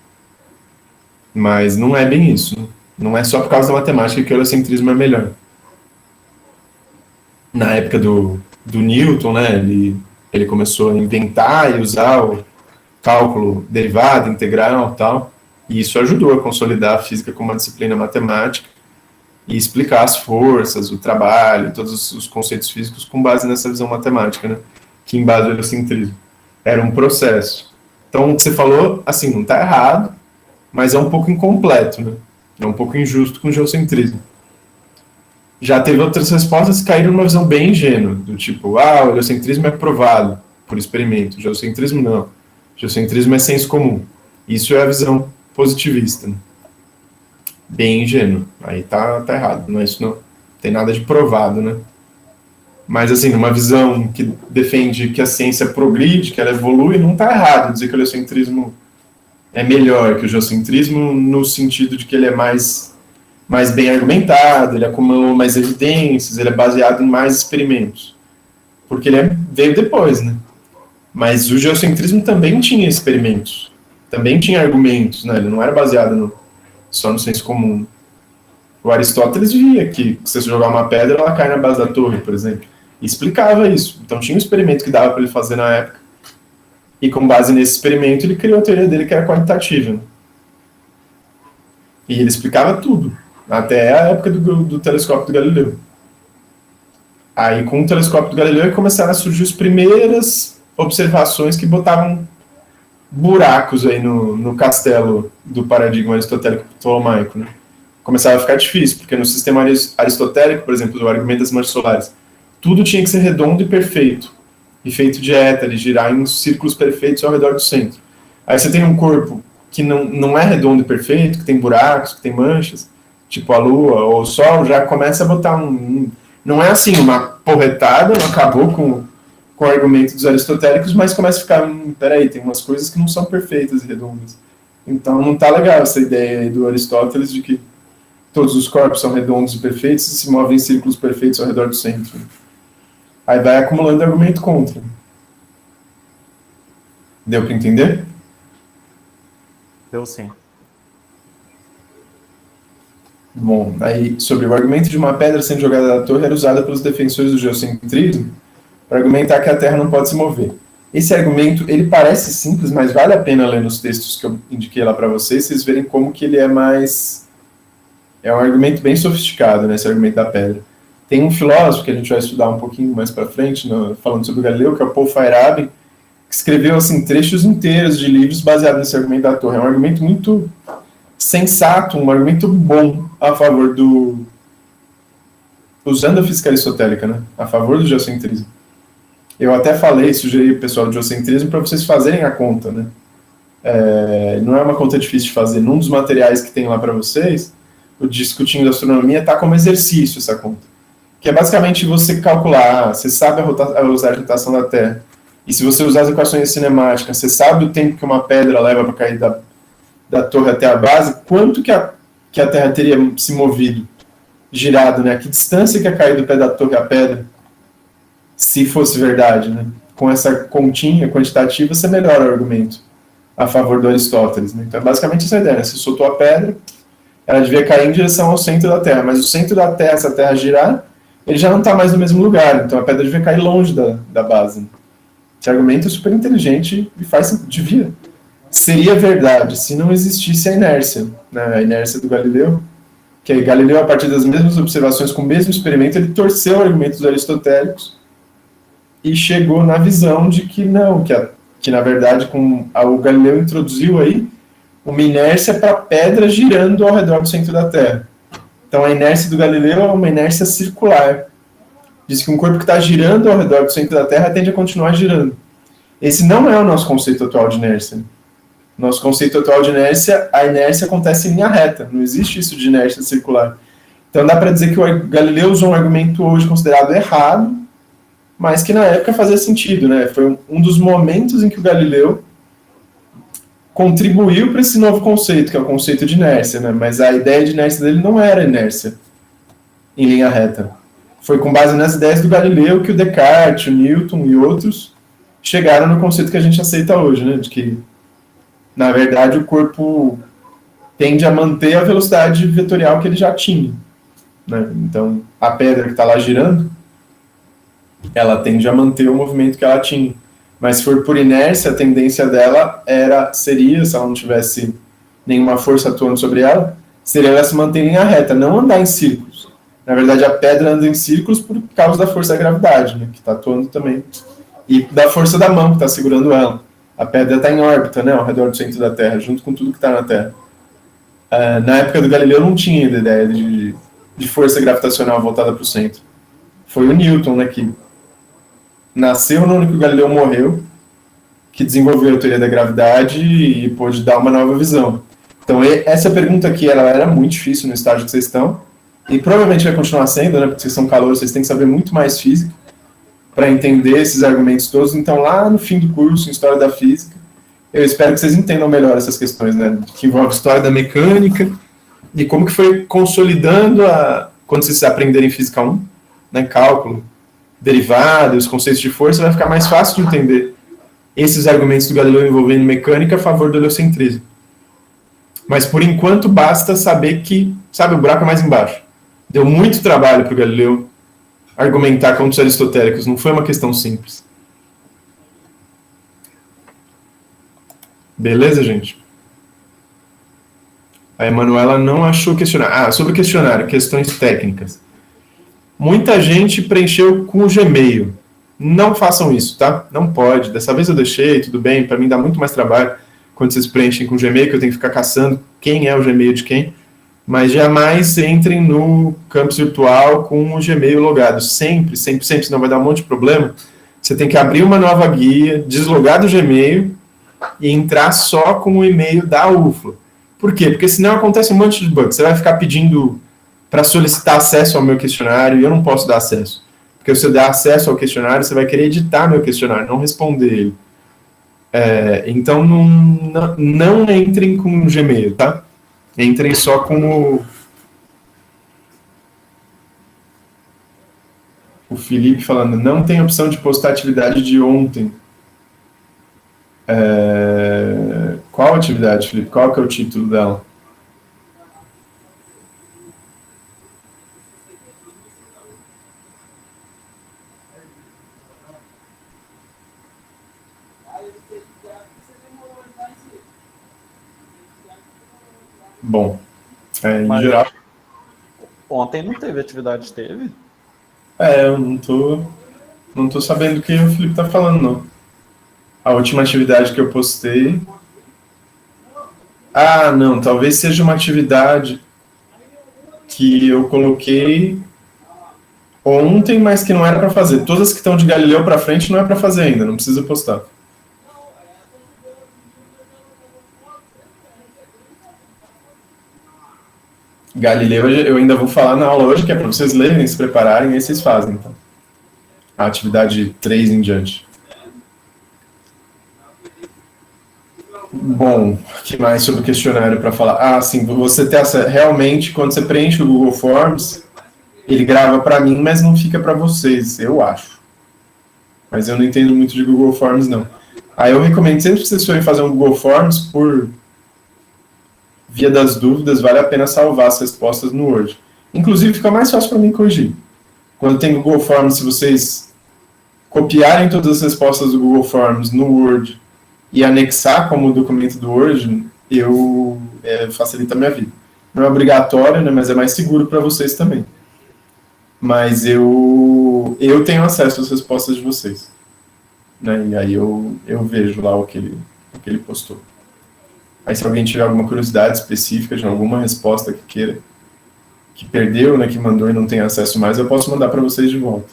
Mas não é bem isso, né? Não é só por causa da matemática que o heliocentrismo é melhor. Na época do Newton, né, ele começou a inventar e usar o cálculo derivado, integral e tal, e isso ajudou a consolidar a física como uma disciplina matemática e explicar as forças, o trabalho, todos os conceitos físicos com base nessa visão matemática, né, que embasa o heliocentrismo. Era um processo. Então, o que você falou, assim, não está errado, mas é um pouco incompleto, né? É um pouco injusto com o geocentrismo. Já teve outras respostas que caíram numa visão bem ingênua, do tipo, o heliocentrismo é provado por experimento, o geocentrismo não. O geocentrismo é senso comum. Isso é a visão positivista, né? Bem ingênuo. Aí tá errado, não é isso não. Tem nada de provado, né? Mas, assim, uma visão que defende que a ciência progride, que ela evolui, não tá errado dizer que o heliocentrismo é melhor que o geocentrismo no sentido de que ele é mais bem argumentado, ele acumulou mais evidências, ele é baseado em mais experimentos. Porque ele veio depois, né? Mas o geocentrismo também tinha experimentos, também tinha argumentos, né? Ele não era baseado só no senso comum. O Aristóteles via que se você jogar uma pedra, ela cai na base da torre, por exemplo. E explicava isso. Então tinha um experimento que dava para ele fazer na época. E com base nesse experimento, ele criou a teoria dele que era quantitativa. Né? E ele explicava tudo. Até a época do telescópio do Galileu. Aí, com o telescópio do Galileu, começaram a surgir as primeiras observações que botavam buracos aí no castelo do paradigma aristotélico ptolomaico. Né? Começava a ficar difícil, porque no sistema aristotélico, por exemplo, do argumento das manchas solares, tudo tinha que ser redondo e perfeito, e feito de éter, girar em círculos perfeitos ao redor do centro. Aí você tem um corpo que não é redondo e perfeito, que tem buracos, que tem manchas, tipo a Lua ou o Sol, já começa a botar não é assim uma porretada, não acabou com o argumento dos aristotélicos, mas começa a ficar, peraí, tem umas coisas que não são perfeitas e redondas. Então não tá legal essa ideia aí do Aristóteles de que todos os corpos são redondos e perfeitos e se movem em círculos perfeitos ao redor do centro. Aí vai acumulando argumento contra. Deu para entender? Deu sim. Bom, aí sobre o argumento de uma pedra sendo jogada da torre era usada pelos defensores do geocentrismo para argumentar que a Terra não pode se mover. Esse argumento, ele parece simples, mas vale a pena ler nos textos que eu indiquei lá para vocês verem como que ele é mais... É um argumento bem sofisticado, né, esse argumento da pedra. Tem um filósofo que a gente vai estudar um pouquinho mais para frente, falando sobre o Galileu, que é o Paul Feyerabend, escreveu assim, trechos inteiros de livros baseados nesse argumento da torre. É um argumento muito sensato, um argumento bom a favor do... usando a física aristotélica, né? A favor do geocentrismo. Eu até falei, sugeri o pessoal do geocentrismo para vocês fazerem a conta, né? Não é uma conta difícil de fazer. Num dos materiais que tem lá para vocês, o Discutindo Astronomia está como exercício essa conta. Que é basicamente você calcular, você sabe a velocidade de rotação da Terra, e se você usar as equações cinemáticas, você sabe o tempo que uma pedra leva para cair da torre até a base, quanto que a Terra teria se movido, girado, né? Que distância que ia cair do pé da torre a pedra, se fosse verdade, né? Com essa continha quantitativa, você melhora o argumento a favor do Aristóteles, né? Então, basicamente essa ideia, né? Você soltou a pedra, ela devia cair em direção ao centro da Terra, mas o centro da Terra, se a Terra girar, ele já não está mais no mesmo lugar, então a pedra devia cair longe da base. Né? Esse argumento é super inteligente e devia. Seria verdade se não existisse a inércia, né? A inércia do Galileu, que Galileu, a partir das mesmas observações, com o mesmo experimento, ele torceu argumentos aristotélicos e chegou na visão de que não, que na verdade o Galileu introduziu aí uma inércia para a pedra girando ao redor do centro da Terra. Então a inércia do Galileu é uma inércia circular. Diz que um corpo que está girando ao redor do centro da Terra tende a continuar girando. Esse não é o nosso conceito atual de inércia. Nosso conceito atual de inércia, a inércia acontece em linha reta. Não existe isso de inércia circular. Então dá para dizer que o Galileu usou um argumento hoje considerado errado, mas que na época fazia sentido, né? Foi um dos momentos em que o Galileu contribuiu para esse novo conceito, que é o conceito de inércia, né? Mas a ideia de inércia dele não era inércia em linha reta. Foi com base nas ideias do Galileu que o Descartes, o Newton e outros chegaram no conceito que a gente aceita hoje, né? De que, na verdade, o corpo tende a manter a velocidade vetorial que ele já tinha, né? Então, a pedra que está lá girando, ela tende a manter o movimento que ela tinha. Mas se for por inércia, a tendência dela seria, se ela não tivesse nenhuma força atuando sobre ela, seria ela se manter em linha reta, não andar em círculos. Na verdade, a pedra anda em círculos por causa da força da gravidade, né, que está atuando também. E da força da mão que está segurando ela. A pedra está em órbita, né, ao redor do centro da Terra, junto com tudo que está na Terra. Na época do Galileu não tinha ideia de força gravitacional voltada para o centro. Foi o Newton, né, que nasceu no ano que o Galileu morreu, que desenvolveu a teoria da gravidade e pôde dar uma nova visão. Então, essa pergunta aqui, ela era muito difícil no estágio que vocês estão, e provavelmente vai continuar sendo, né, porque vocês são calouros, vocês têm que saber muito mais física para entender esses argumentos todos. Então, lá no fim do curso, em História da Física, eu espero que vocês entendam melhor essas questões, né, que envolvem História da Mecânica, e como que foi consolidando quando vocês aprenderem Física 1, né, cálculo, derivada, os conceitos de força, vai ficar mais fácil de entender esses argumentos do Galileu envolvendo mecânica a favor do heliocentrismo. Mas, por enquanto, basta saber que, sabe, o buraco é mais embaixo. Deu muito trabalho para o Galileu argumentar contra os aristotélicos, não foi uma questão simples. Beleza, gente? A Emanuela não achou questionário. Sobre o questionário, questões técnicas. Muita gente preencheu com o Gmail. Não façam isso, tá? Não pode. Dessa vez eu deixei, tudo bem. Para mim dá muito mais trabalho quando vocês preenchem com o Gmail, que eu tenho que ficar caçando quem é o Gmail de quem. Mas jamais entrem no campus virtual com o Gmail logado. Sempre, sempre, sempre, senão vai dar um monte de problema. Você tem que abrir uma nova guia, deslogar do Gmail e entrar só com o e-mail da UFLA. Por quê? Porque senão acontece um monte de bug. Você vai ficar pedindo para solicitar acesso ao meu questionário e eu não posso dar acesso. Porque se eu der acesso ao questionário, você vai querer editar meu questionário, não responder ele. Então, não entrem com o Gmail, tá? Entrem só com o Felipe falando, não tem opção de postar atividade de ontem. Qual atividade, Felipe? Qual que é o título dela? Bom, em geral... Ontem não teve atividade, teve? Eu não tô sabendo o que o Felipe tá falando, não. A última atividade que eu postei... Ah, não, talvez seja uma atividade que eu coloquei ontem, mas que não era para fazer. Todas as que estão de Galileu para frente não é para fazer ainda, não precisa postar. Galileu eu ainda vou falar na aula hoje, que é para vocês lerem, se prepararem, e aí vocês fazem, então. A atividade 3 em diante. Bom, o que mais sobre o questionário para falar? Ah, sim, você tem essa... Realmente, quando você preenche o Google Forms, ele grava para mim, mas não fica para vocês, eu acho. Mas eu não entendo muito de Google Forms, não. Aí eu recomendo sempre que vocês forem fazer um Google Forms, por via das dúvidas, vale a pena salvar as respostas no Word. Inclusive, fica mais fácil para mim corrigir. Quando tem Google Forms, se vocês copiarem todas as respostas do Google Forms no Word e anexar como documento do Word, facilita a minha vida. Não é obrigatório, né, mas é mais seguro para vocês também. Mas eu tenho acesso às respostas de vocês. Né, e aí eu vejo lá o que ele postou. Aí se alguém tiver alguma curiosidade específica de alguma resposta que queira, que perdeu, né, que mandou e não tem acesso mais, eu posso mandar para vocês de volta.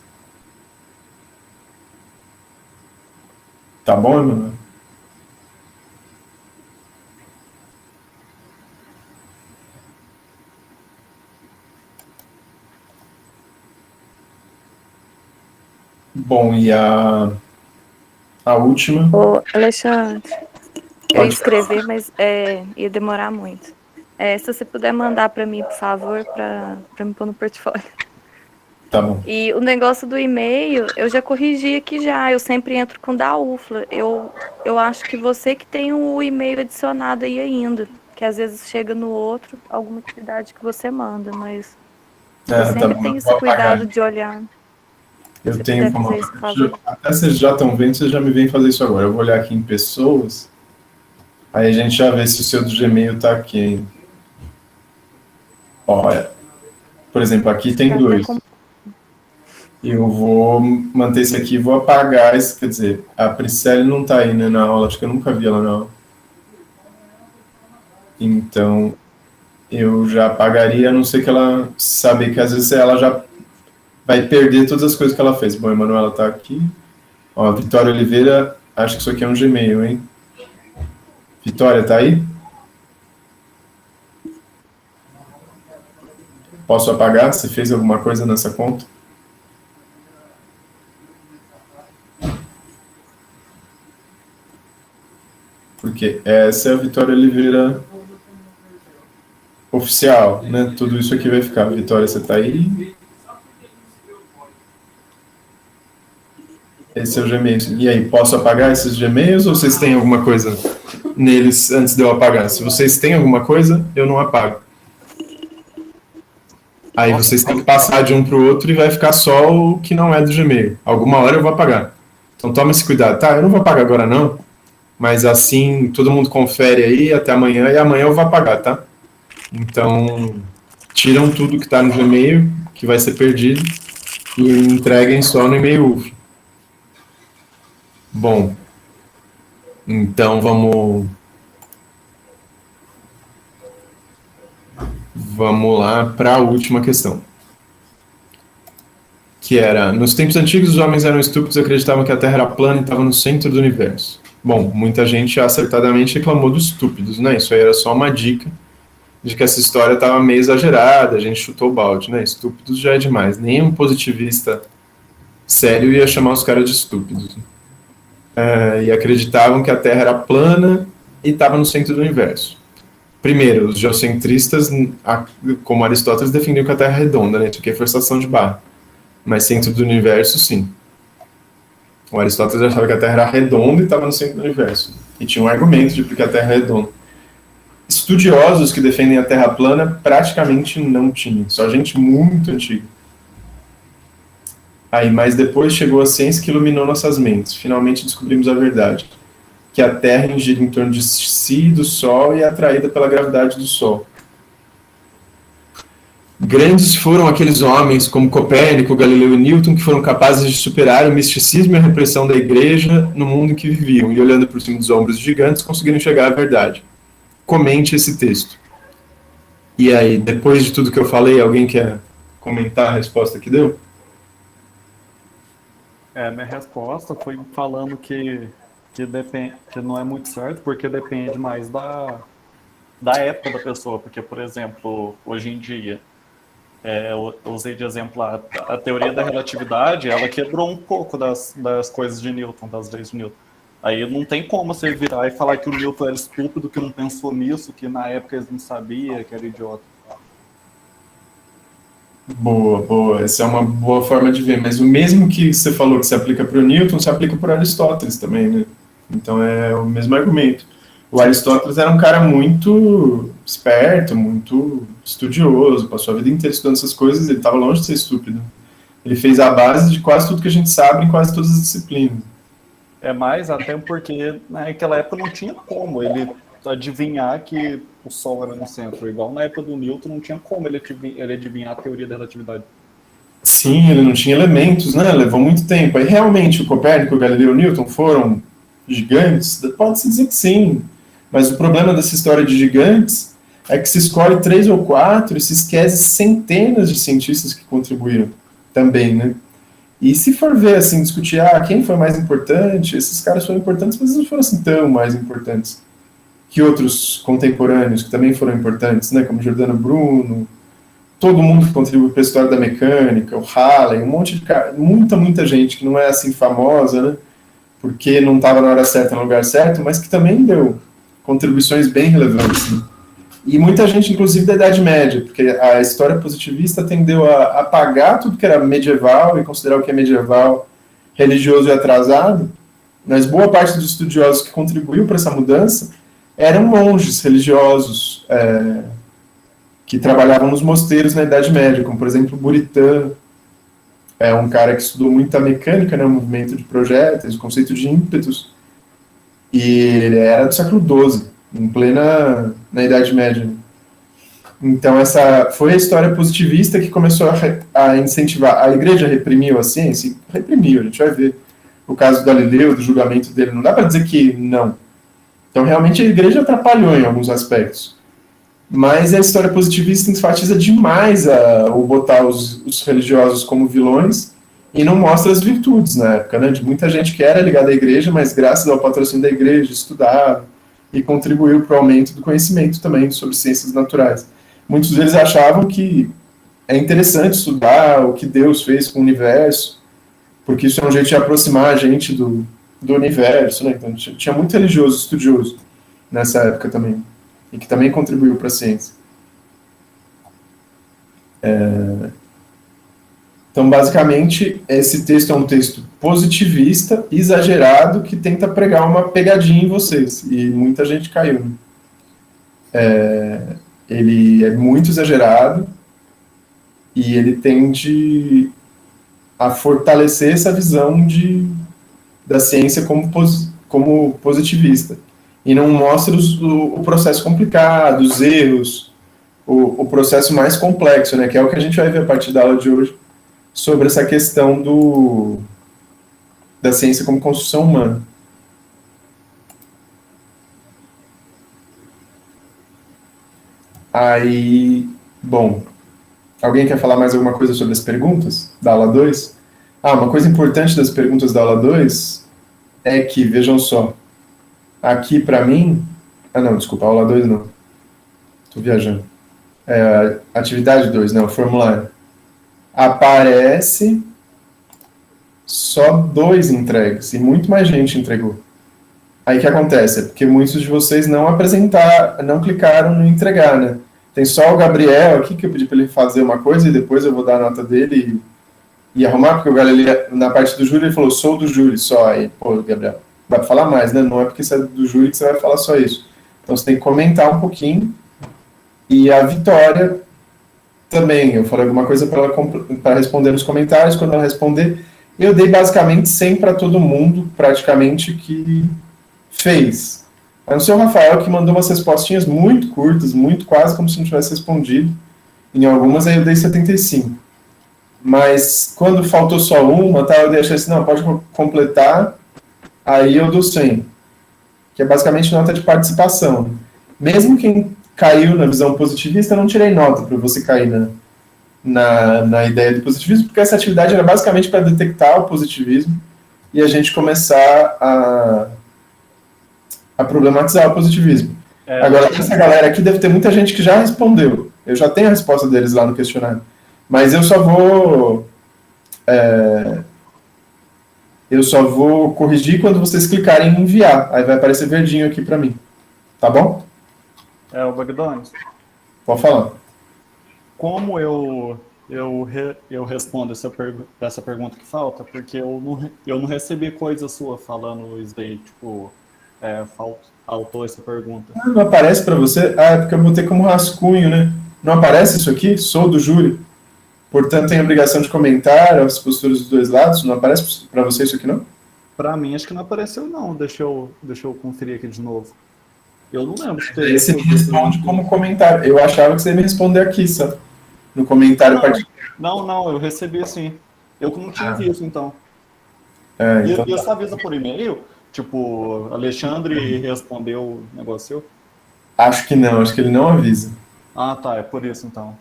Tá bom, Emanuel? Bom, e a última... Ô, Alexandre, eu ia Pode escrever, mas ia demorar muito. Se você puder mandar para mim, por favor, para me pôr no portfólio. Tá bom. E o negócio do e-mail, eu já corrigi aqui já. Eu sempre entro com da UFLA. Eu acho que você que tem o e-mail adicionado aí ainda. Que às vezes chega no outro, alguma atividade que você manda, mas eu sempre bom, tenho eu esse vou cuidado apagar. de olhar. Eu Se tenho puder como... fazer isso, por favor. Até vocês já estão vendo, vocês já me vêm fazer isso agora. Eu vou olhar aqui em pessoas, aí a gente já vê se o seu do Gmail está aqui ainda. Olha, por exemplo, aqui tem 2. Eu vou manter esse aqui e vou apagar esse, quer dizer, a Priscila não está aí, né, na aula, acho que eu nunca vi ela na aula. Então, eu já apagaria, a não ser que ela saber que às vezes ela já vai perder todas as coisas que ela fez. Bom, a Emanuela está aqui. Ó, Vitória Oliveira, acho que isso aqui é um Gmail, hein? Vitória, tá aí? Posso apagar? Você fez alguma coisa nessa conta? Porque essa é a Vitória Oliveira oficial, né? Tudo isso aqui vai ficar. Vitória, você tá aí? Esse é o Gmail. E aí, posso apagar esses Gmails ou vocês têm alguma coisa neles antes de eu apagar? Se vocês têm alguma coisa, eu não apago. Aí vocês têm que passar de um para o outro e vai ficar só o que não é do Gmail. Alguma hora eu vou apagar. Então toma esse cuidado. Tá, eu não vou apagar agora não, mas assim todo mundo confere aí até amanhã e amanhã eu vou apagar, tá? Então tiram tudo que está no Gmail, que vai ser perdido, e entreguem só no e-mail UF. Bom, então vamos lá para a última questão. Que era, nos tempos antigos os homens eram estúpidos e acreditavam que a Terra era plana e estava no centro do universo. Bom, muita gente acertadamente reclamou dos estúpidos, né? Isso aí era só uma dica de que essa história estava meio exagerada, a gente chutou o balde, né? Estúpidos já é demais. Nem um positivista sério ia chamar os caras de estúpidos. E acreditavam que a Terra era plana e estava no centro do universo. Primeiro, os geocentristas, como Aristóteles, defendiam que a Terra é redonda, né? Isso aqui é forçação de barra. Mas centro do universo, sim. O Aristóteles achava que a Terra era redonda e estava no centro do universo. E tinha um argumento de porque a Terra é redonda. Estudiosos que defendem a Terra plana praticamente não tinham. Só gente muito antiga. Mas depois chegou a ciência que iluminou nossas mentes. Finalmente descobrimos a verdade. Que a Terra gira em torno de si e do Sol e é atraída pela gravidade do Sol. Grandes foram aqueles homens como Copérnico, Galileu e Newton que foram capazes de superar o misticismo e a repressão da igreja no mundo em que viviam e, olhando por cima dos ombros de gigantes, conseguiram chegar à verdade. Comente esse texto. E aí, depois de tudo que eu falei, alguém quer comentar a resposta que deu? Minha resposta foi falando que não é muito certo, porque depende mais da época da pessoa. Porque, por exemplo, hoje em dia, eu usei de exemplo a teoria da relatividade, ela quebrou um pouco das coisas de Newton, das leis de Newton. Aí não tem como você virar e falar que o Newton era estúpido, que não pensou nisso, que na época eles não sabiam, que era idiota. Boa, boa. Essa é uma boa forma de ver. Mas o mesmo que você falou que se aplica para o Newton, se aplica para Aristóteles também, né? Então é o mesmo argumento. O Aristóteles era um cara muito esperto, muito estudioso, passou a vida inteira estudando essas coisas, ele estava longe de ser estúpido. Ele fez a base de quase tudo que a gente sabe em quase todas as disciplinas. Mais até porque naquela época não tinha como ele adivinhar que o Sol era no centro. Igual na época do Newton, não tinha como ele adivinhar a teoria da relatividade. Sim, ele não tinha elementos, né? Levou muito tempo. Aí realmente o Copérnico, o Galileu e o Newton foram gigantes? Pode-se dizer que sim. Mas o problema dessa história de gigantes é que se escolhe 3 ou 4 e se esquece centenas de cientistas que contribuíram também, né? E se for ver, assim, discutir, quem foi mais importante, esses caras foram importantes, mas não foram assim tão mais importantes que outros contemporâneos, que também foram importantes, né? Como Giordano Bruno, todo mundo que contribuiu para a história da mecânica, o Halley, um monte de cara, muita gente que não é assim famosa, né? Porque não estava na hora certa, no lugar certo, mas que também deu contribuições bem relevantes, né? E muita gente, inclusive, da Idade Média, porque a história positivista tendeu a apagar tudo que era medieval e considerar o que é medieval religioso e atrasado, mas boa parte dos estudiosos que contribuiu para essa mudança eram monges religiosos que trabalhavam nos mosteiros na Idade Média, como, por exemplo, Buritan, um cara que estudou muito a mecânica, né, o movimento de projéteis, o conceito de ímpetos, e ele era do século XII, na Idade Média. Então essa foi a história positivista que começou a incentivar. A igreja reprimiu a ciência? Reprimiu, a gente vai ver o caso do Galileu, do julgamento dele, não dá para dizer que não. Então realmente a igreja atrapalhou em alguns aspectos. Mas a história positivista enfatiza demais o botar os religiosos como vilões e não mostra as virtudes na época, né? De muita gente que era ligada à igreja, mas graças ao patrocínio da igreja estudava e contribuiu para o aumento do conhecimento também sobre ciências naturais. Muitos deles achavam que é interessante estudar o que Deus fez com o universo, porque isso é um jeito de aproximar a gente do universo, né? Então tinha muito religioso estudioso nessa época também, e que também contribuiu para a ciência. Então, basicamente, esse texto é um texto positivista, exagerado, que tenta pregar uma pegadinha em vocês, e muita gente caiu. Ele é muito exagerado, e ele tende a fortalecer essa visão da ciência como positivista, e não mostra o processo complicado, os erros, o processo mais complexo, né, que é o que a gente vai ver a partir da aula de hoje, sobre essa questão da ciência como construção humana. Aí, bom, alguém quer falar mais alguma coisa sobre as perguntas da aula 2? Uma coisa importante das perguntas da aula 2 é que, vejam só, aqui para mim... não, desculpa, aula 2 não. Estou viajando. Atividade 2, não, formulário. Aparece só 2 entregues, e muito mais gente entregou. Aí o que acontece? É porque muitos de vocês não clicaram no entregar, né? Tem só o Gabriel aqui, que eu pedi para ele fazer uma coisa, e depois eu vou dar a nota dele e arrumar, porque o Galileu, na parte do júri, ele falou, sou do júri só. Aí, Gabriel, vai falar mais, né? Não é porque você é do júri que você vai falar só isso. Então você tem que comentar um pouquinho. E a Vitória também, eu falei alguma coisa para ela responder nos comentários. Quando ela responder, eu dei basicamente 100 para todo mundo, praticamente, que fez. A não ser o Rafael, que mandou umas respostinhas muito curtas, muito quase como se não tivesse respondido. Em algumas aí eu dei 75. Mas quando faltou só uma, tá, eu dei a chance, não, pode completar, aí eu dou 100. Que é basicamente nota de participação. Mesmo quem caiu na visão positivista, eu não tirei nota para você cair na ideia do positivismo, porque essa atividade era basicamente para detectar o positivismo e a gente começar a problematizar o positivismo. Agora, essa galera aqui deve ter muita gente que já respondeu. Eu já tenho a resposta deles lá no questionário. Mas eu só vou corrigir quando vocês clicarem em enviar. Aí vai aparecer verdinho aqui para mim. Tá bom? O Bagdones. Pode falar. Como eu respondo essa pergunta que falta? Porque eu não recebi coisa sua falando isso daí, tipo, faltou essa pergunta. Não aparece para você? É porque eu botei como rascunho, né? Não aparece isso aqui? Sou do júri. Portanto, tem a obrigação de comentar as posturas dos dois lados. Não aparece para você isso aqui, não? Para mim, acho que não apareceu, não. Deixa eu conferir aqui de novo. Eu não lembro se teve. Você me responde como comentário. Eu achava que você ia me responder aqui, só. No comentário particular. Não, eu recebi sim. Eu não tinha visto, então. Então e essa avisa por e-mail? Tipo, Alexandre respondeu o negócio? Acho que não, acho que ele não avisa. Ah, tá, é por isso, então.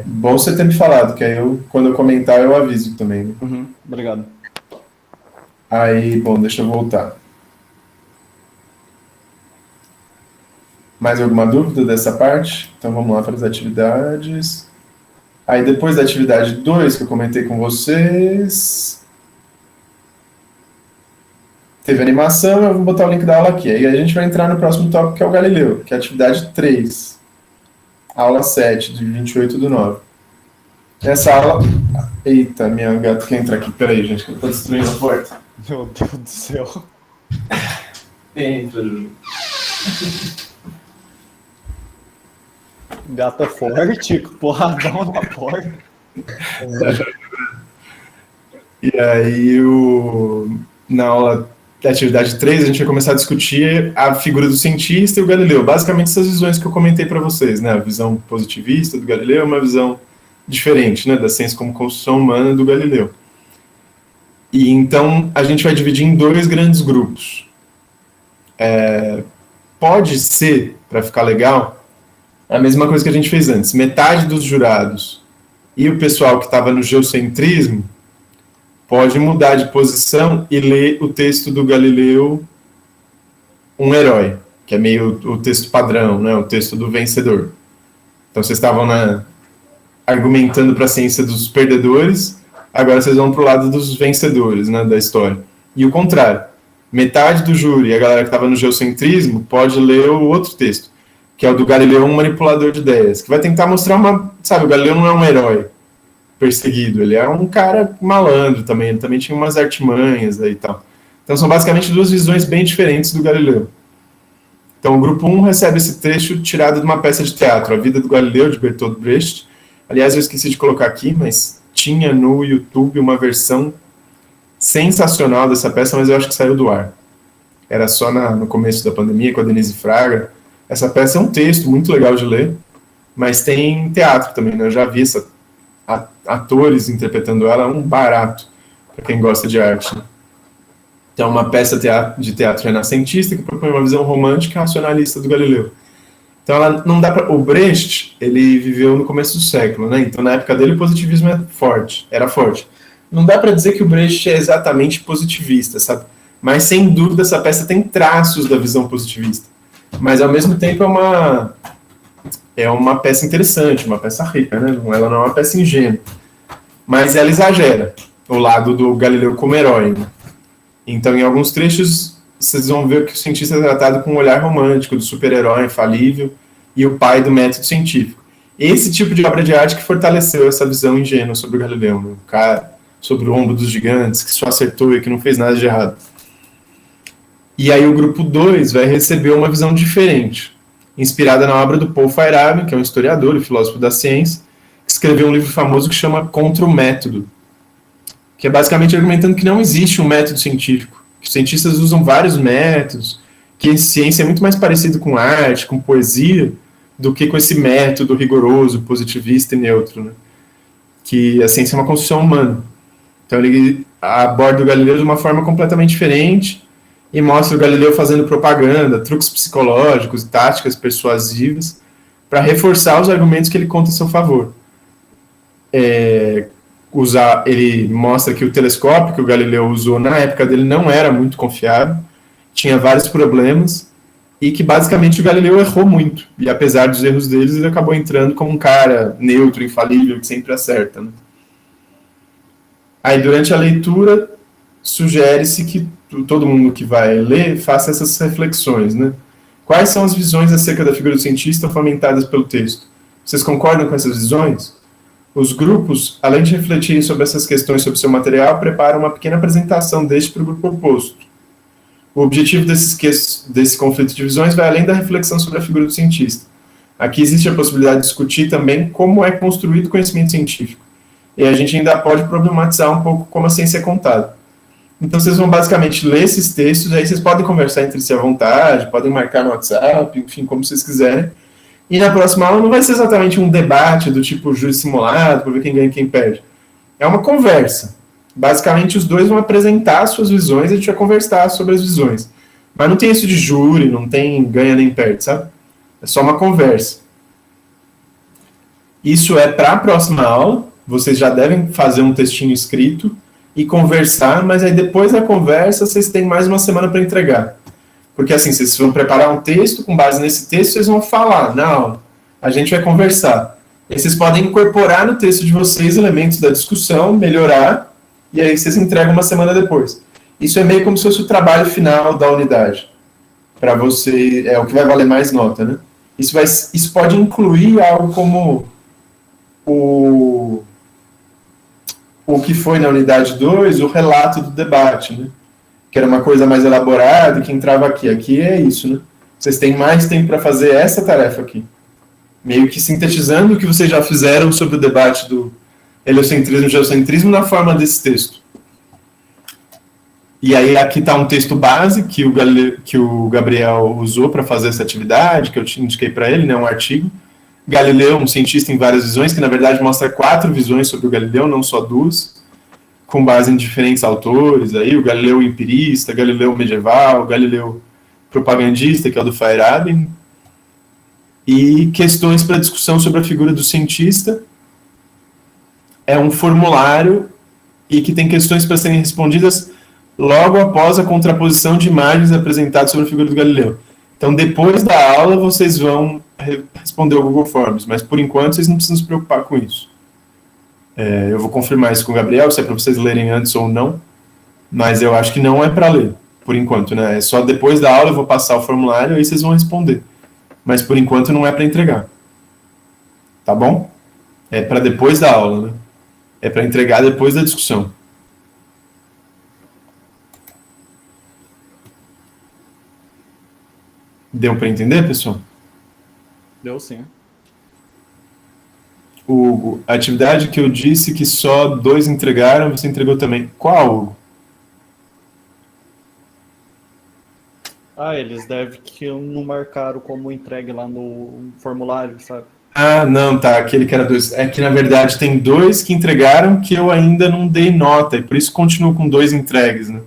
Bom você ter me falado, que aí quando eu comentar, eu aviso também. Né? Uhum, obrigado. Aí, bom, deixa eu voltar. Mais alguma dúvida dessa parte? Então vamos lá para as atividades. Aí depois da atividade 2 que eu comentei com vocês, teve animação, eu vou botar o link da aula aqui. Aí a gente vai entrar no próximo tópico, que é o Galileu, que é a atividade 3. Aula 7, de 28/9. Essa aula... Eita, minha gata quer entrar aqui. Peraí, gente, que eu tô destruindo a porta. Meu Deus do céu. Entra, Ju. Gata forte, porradão na porta. E aí, na aula da atividade 3, a gente vai começar a discutir a figura do cientista e o Galileu. Basicamente, essas visões que eu comentei para vocês, né? A visão positivista do Galileu é uma visão diferente, né? Da ciência como construção humana do Galileu. E então, a gente vai dividir em 2 grandes grupos. Pode ser, para ficar legal, a mesma coisa que a gente fez antes. Metade dos jurados e o pessoal que estava no geocentrismo pode mudar de posição e ler o texto do Galileu, Um Herói, que é meio o texto padrão, né, o texto do vencedor. Então vocês estavam argumentando para a ciência dos perdedores, agora vocês vão para o lado dos vencedores, né, da história. E o contrário, metade do júri, a galera que estava no geocentrismo, pode ler o outro texto, que é o do Galileu, um manipulador de ideias, que vai tentar mostrar sabe, o Galileu não é um herói perseguido, ele é um cara malandro também, ele também tinha umas artimanhas aí e tal. Então são basicamente 2 visões bem diferentes do Galileu. Então o grupo 1 recebe esse trecho tirado de uma peça de teatro, A Vida do Galileu, de Bertolt Brecht. Aliás, eu esqueci de colocar aqui, mas tinha no YouTube uma versão sensacional dessa peça, mas eu acho que saiu do ar. Era só no começo da pandemia, com a Denise Fraga. Essa peça é um texto muito legal de ler, mas tem teatro também, né? Eu já vi atores interpretando ela, é um barato para quem gosta de arte. Né? Então, uma peça de teatro renascentista que propõe uma visão romântica e racionalista do Galileu. Então, ela não dá para... O Brecht, ele viveu no começo do século, né? Então, na época dele, o positivismo era forte. Não dá para dizer que o Brecht é exatamente positivista, sabe? Mas, sem dúvida, essa peça tem traços da visão positivista. Mas, ao mesmo tempo, é uma peça interessante, uma peça rica, né? Ela não é uma peça ingênua. Mas ela exagera o lado do Galileu como herói. Né? Então, em alguns trechos, vocês vão ver que o cientista é tratado com um olhar romântico, do super-herói infalível e o pai do método científico. Esse tipo de obra de arte que fortaleceu essa visão ingênua sobre o Galileu, né? O cara sobre o ombro dos gigantes, que só acertou e que não fez nada de errado. E aí o grupo 2 vai receber uma visão diferente, inspirada na obra do Paul Feyerabend, que é um historiador e filósofo da ciência, que escreveu um livro famoso que chama Contra o Método, que é basicamente argumentando que não existe um método científico, que os cientistas usam vários métodos, que a ciência é muito mais parecida com arte, com poesia, do que com esse método rigoroso, positivista e neutro, né? Que a ciência é uma construção humana. Então ele aborda o Galileu de uma forma completamente diferente e mostra o Galileu fazendo propaganda, truques psicológicos, táticas persuasivas para reforçar os argumentos que ele conta a seu favor. Ele mostra que o telescópio que o Galileu usou na época dele não era muito confiável, tinha vários problemas, e que basicamente o Galileu errou muito. E apesar dos erros deles, ele acabou entrando como um cara neutro, infalível, que sempre acerta, né? Aí, durante a leitura, sugere-se que todo mundo que vai ler faça essas reflexões, né? Quais são as visões acerca da figura do cientista fomentadas pelo texto? Vocês concordam com essas visões? Os grupos, além de refletirem sobre essas questões sobre seu material, preparam uma pequena apresentação deste para o grupo oposto. O objetivo desse conflito de visões vai além da reflexão sobre a figura do cientista. Aqui existe a possibilidade de discutir também como é construído o conhecimento científico. E a gente ainda pode problematizar um pouco como a ciência é contada. Então vocês vão basicamente ler esses textos, aí vocês podem conversar entre si à vontade, podem marcar no WhatsApp, enfim, como vocês quiserem. E na próxima aula não vai ser exatamente um debate do tipo júri simulado, para ver quem ganha e quem perde. É uma conversa. Basicamente, os dois vão apresentar suas visões e a gente vai conversar sobre as visões. Mas não tem isso de júri, não tem ganha nem perde, sabe? É só uma conversa. Isso é para a próxima aula. Vocês já devem fazer um textinho escrito e conversar, mas aí depois da conversa vocês têm mais uma semana para entregar. Porque assim, vocês vão preparar um texto, com base nesse texto vocês vão falar na aula. A gente vai conversar. E vocês podem incorporar no texto de vocês elementos da discussão, melhorar, e aí vocês entregam uma semana depois. Isso é meio como se fosse o trabalho final da unidade. Para você, é o que vai valer mais nota, né? Isso pode incluir algo como o que foi na unidade 2, o relato do debate, né? Que era uma coisa mais elaborada, que entrava aqui. Aqui é isso, né? Vocês têm mais tempo para fazer essa tarefa aqui. Meio que sintetizando o que vocês já fizeram sobre o debate do heliocentrismo e geocentrismo na forma desse texto. E aí aqui está um texto base que o Gabriel usou para fazer essa atividade, que eu indiquei para ele, né, um artigo. Galileu, um cientista em várias visões, que na verdade mostra 4 visões sobre o Galileu, não só 2, com base em diferentes autores, aí, o Galileu empirista, Galileu medieval, Galileu propagandista, que é o do Feyerabend, e questões para discussão sobre a figura do cientista. É um formulário e que tem questões para serem respondidas logo após a contraposição de imagens apresentadas sobre a figura do Galileu. Então, depois da aula, vocês vão responder o Google Forms, mas por enquanto vocês não precisam se preocupar com isso. Eu vou confirmar isso com o Gabriel, se é para vocês lerem antes ou não, mas eu acho que não é para ler, por enquanto, né? É só depois da aula eu vou passar o formulário e aí vocês vão responder. Mas por enquanto não é para entregar. Tá bom? É para depois da aula, né? É para entregar depois da discussão. Deu para entender, pessoal? Deu sim. Hugo, a atividade que eu disse que só 2 entregaram, você entregou também. Qual, Hugo? Eles devem que não marcaram como entregue lá no formulário, sabe? Ah, não, tá, aquele que era 2. É que, na verdade, tem 2 que entregaram que eu ainda não dei nota, e por isso continuo com 2 entregues, né?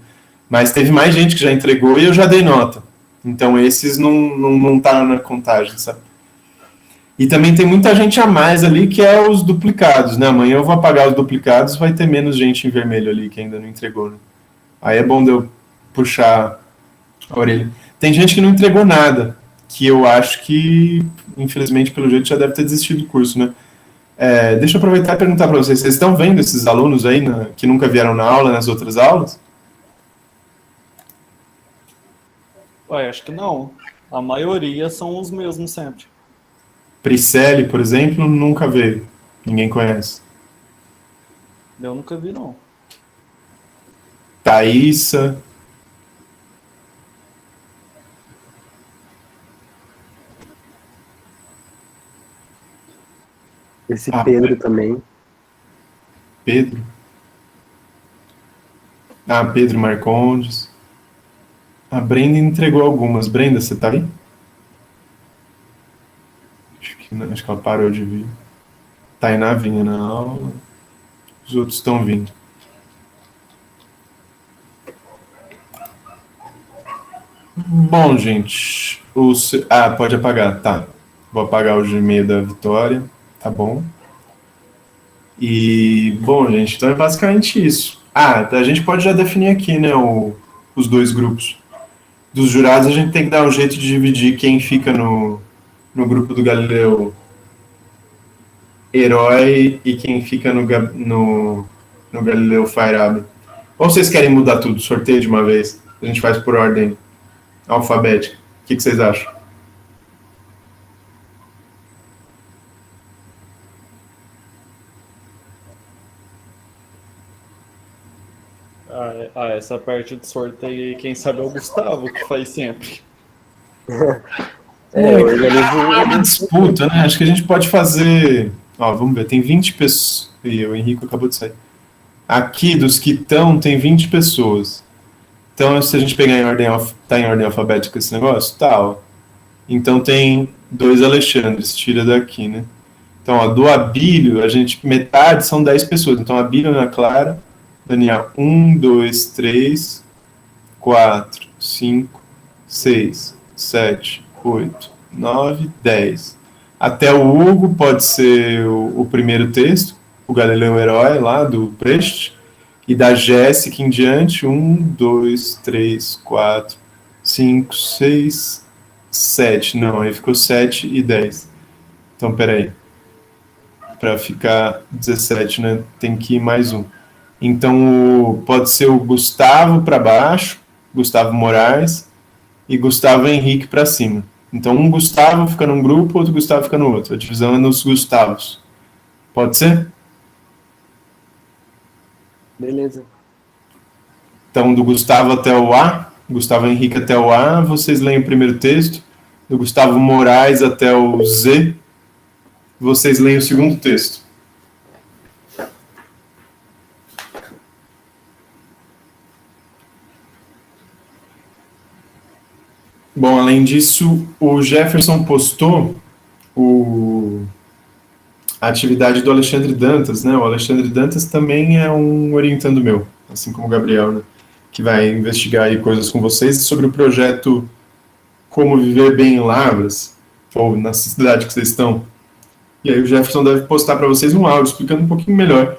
Mas teve mais gente que já entregou e eu já dei nota. Então, esses não tá na contagem, sabe? E também tem muita gente a mais ali que é os duplicados, né? Amanhã eu vou apagar os duplicados, vai ter menos gente em vermelho ali que ainda não entregou, né? Aí é bom de eu puxar a orelha. Tem gente que não entregou nada, que eu acho que, infelizmente, pelo jeito, já deve ter desistido do curso, né? Deixa eu aproveitar e perguntar para vocês, vocês estão vendo esses alunos aí que nunca vieram na aula, nas outras aulas? Acho que não. A maioria são os mesmos sempre. Priscele, por exemplo, nunca veio. Ninguém conhece. Eu nunca vi, não. Thaísa. Esse Pedro também. Pedro. Pedro Marcondes. A Brenda entregou algumas. Brenda, você tá aí? Acho que ela parou de vir. Tainá vinha na aula. Os outros estão vindo. Bom, gente. Pode apagar. Tá. Vou apagar o Gmail da Vitória. Tá bom. E, bom, gente, então é basicamente isso. A gente pode já definir aqui, né, os dois grupos. Dos jurados, a gente tem que dar um jeito de dividir quem fica no grupo do Galileu Herói e quem fica no Galileu Fire. Ou vocês querem mudar tudo, sorteio de uma vez? A gente faz por ordem alfabética. O que vocês acham? Essa parte de sorteio aí, quem sabe é o Gustavo, que faz sempre. Eu organizo. É uma disputa, né? Acho que a gente pode fazer. Ó, vamos ver, tem 20 pessoas. E o Henrique acabou de sair. Aqui, dos que estão, tem 20 pessoas. Então, se a gente pegar tá em ordem alfabética esse negócio? Tá, ó. Então tem 2 Alexandres, tira daqui, né? Então, ó, do Abílio, metade são 10 pessoas. Então, Abílio, Ana Clara, Daniel, 1, 2, 3, 4, 5, 6, 7, 8, 9, 10. Até o Hugo pode ser o primeiro texto, o Galileu Herói, lá do Brecht, e da Jéssica em diante, 1, 2, 3, 4, 5, 6, 7. Não, aí ficou 7 e 10. Então, peraí. Para ficar 17, né? Tem que ir mais um. Então, pode ser o Gustavo para baixo, Gustavo Moraes, e Gustavo Henrique para cima. Então, um Gustavo fica num grupo, outro Gustavo fica no outro. A divisão é nos Gustavos. Pode ser? Beleza. Então, do Gustavo até o A, Gustavo Henrique até o A, vocês leem o primeiro texto. Do Gustavo Moraes até o Z, vocês leem o segundo texto. Bom, além disso, o Jefferson postou a atividade do Alexandre Dantas, né? O Alexandre Dantas também é um orientando meu, assim como o Gabriel, né? Que vai investigar aí coisas com vocês sobre o projeto Como Viver Bem em Lavras, ou na cidade que vocês estão. E aí o Jefferson deve postar para vocês um áudio explicando um pouquinho melhor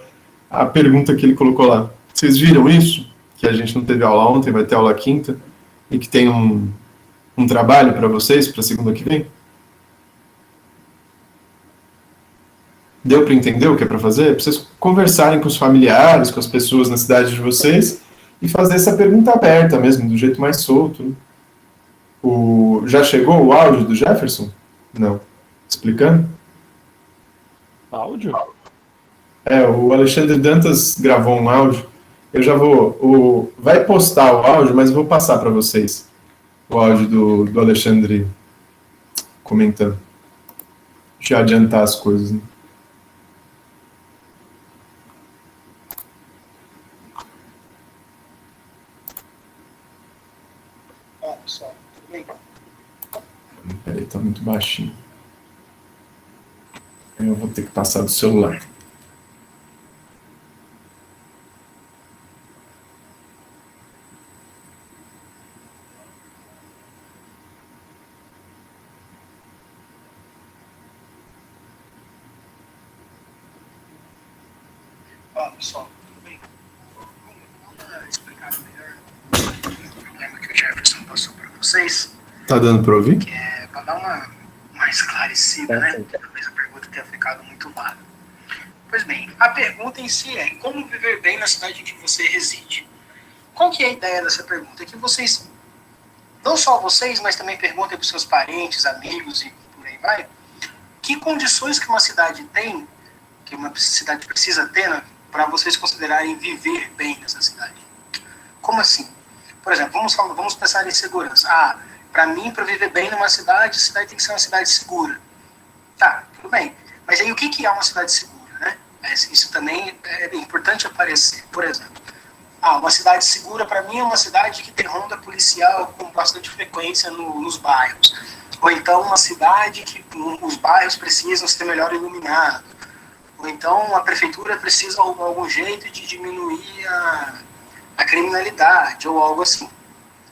a pergunta que ele colocou lá. Vocês viram isso? Que a gente não teve aula ontem, vai ter aula quinta, e que tem um trabalho para vocês para segunda que vem? Deu para entender o que é para fazer? É para vocês conversarem com os familiares, com as pessoas na cidade de vocês e fazer essa pergunta aberta mesmo, do jeito mais solto. Né? Já chegou o áudio do Jefferson? Não. Explicando? Áudio? O Alexandre Dantas gravou um áudio. Eu já vou... vai postar o áudio, mas eu vou passar para vocês o áudio do Alexandre comentando. Deixa eu adiantar as coisas, né? Pessoal, tudo bem? Peraí, tá muito baixinho. Eu vou ter que passar do celular. Pessoal, tudo bem? Vamos explicar melhor o problema que o Jefferson passou para vocês. Tá dando para ouvir? Que é para dar uma esclarecida, né? Talvez a pergunta tenha ficado muito vaga. Pois bem, a pergunta em si é: como viver bem na cidade em que você reside? Qual que é a ideia dessa pergunta? É que vocês, não só vocês, mas também perguntem para os seus parentes, amigos e por aí vai, que condições que uma cidade tem, que uma cidade precisa ter, né, para vocês considerarem viver bem nessa cidade. Como assim? Por exemplo, vamos pensar em segurança. Para mim, para viver bem numa cidade, a cidade tem que ser uma cidade segura. Tá, tudo bem. Mas aí o que é uma cidade segura, né? Isso também é importante aparecer. Por exemplo, uma cidade segura para mim é uma cidade que tem ronda policial com bastante frequência nos bairros. Ou então uma cidade que os bairros precisam ser melhor iluminados. Ou então a prefeitura precisa de algum jeito de diminuir a criminalidade ou algo assim.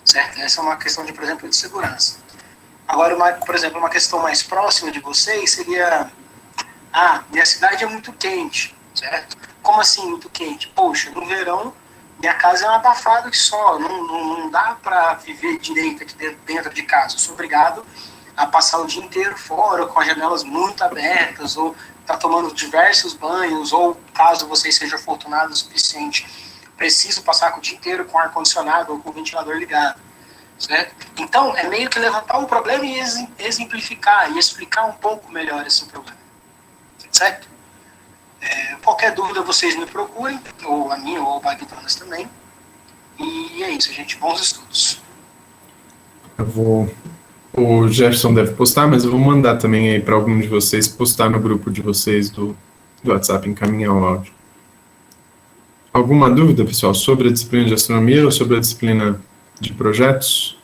Certo? Essa é uma questão, por exemplo, de segurança. Agora, por exemplo, uma questão mais próxima de vocês seria: minha cidade é muito quente, certo? Como assim muito quente? Poxa, no verão, minha casa é um abafado que só, não dá para viver direito aqui dentro de casa. Eu sou obrigado a passar o dia inteiro fora, com as janelas muito abertas, ou tá tomando diversos banhos, ou caso vocês sejam afortunados o suficiente, preciso passar o dia inteiro com ar-condicionado ou com o ventilador ligado, certo? Então, é meio que levantar o problema e exemplificar e explicar um pouco melhor esse problema, certo? Qualquer dúvida vocês me procurem, ou a mim, ou ao Bagdonas também. E é isso, gente. Bons estudos. O Jefferson deve postar, mas eu vou mandar também aí para algum de vocês postar no grupo de vocês do WhatsApp, encaminhar o áudio. Alguma dúvida, pessoal, sobre a disciplina de astronomia ou sobre a disciplina de projetos?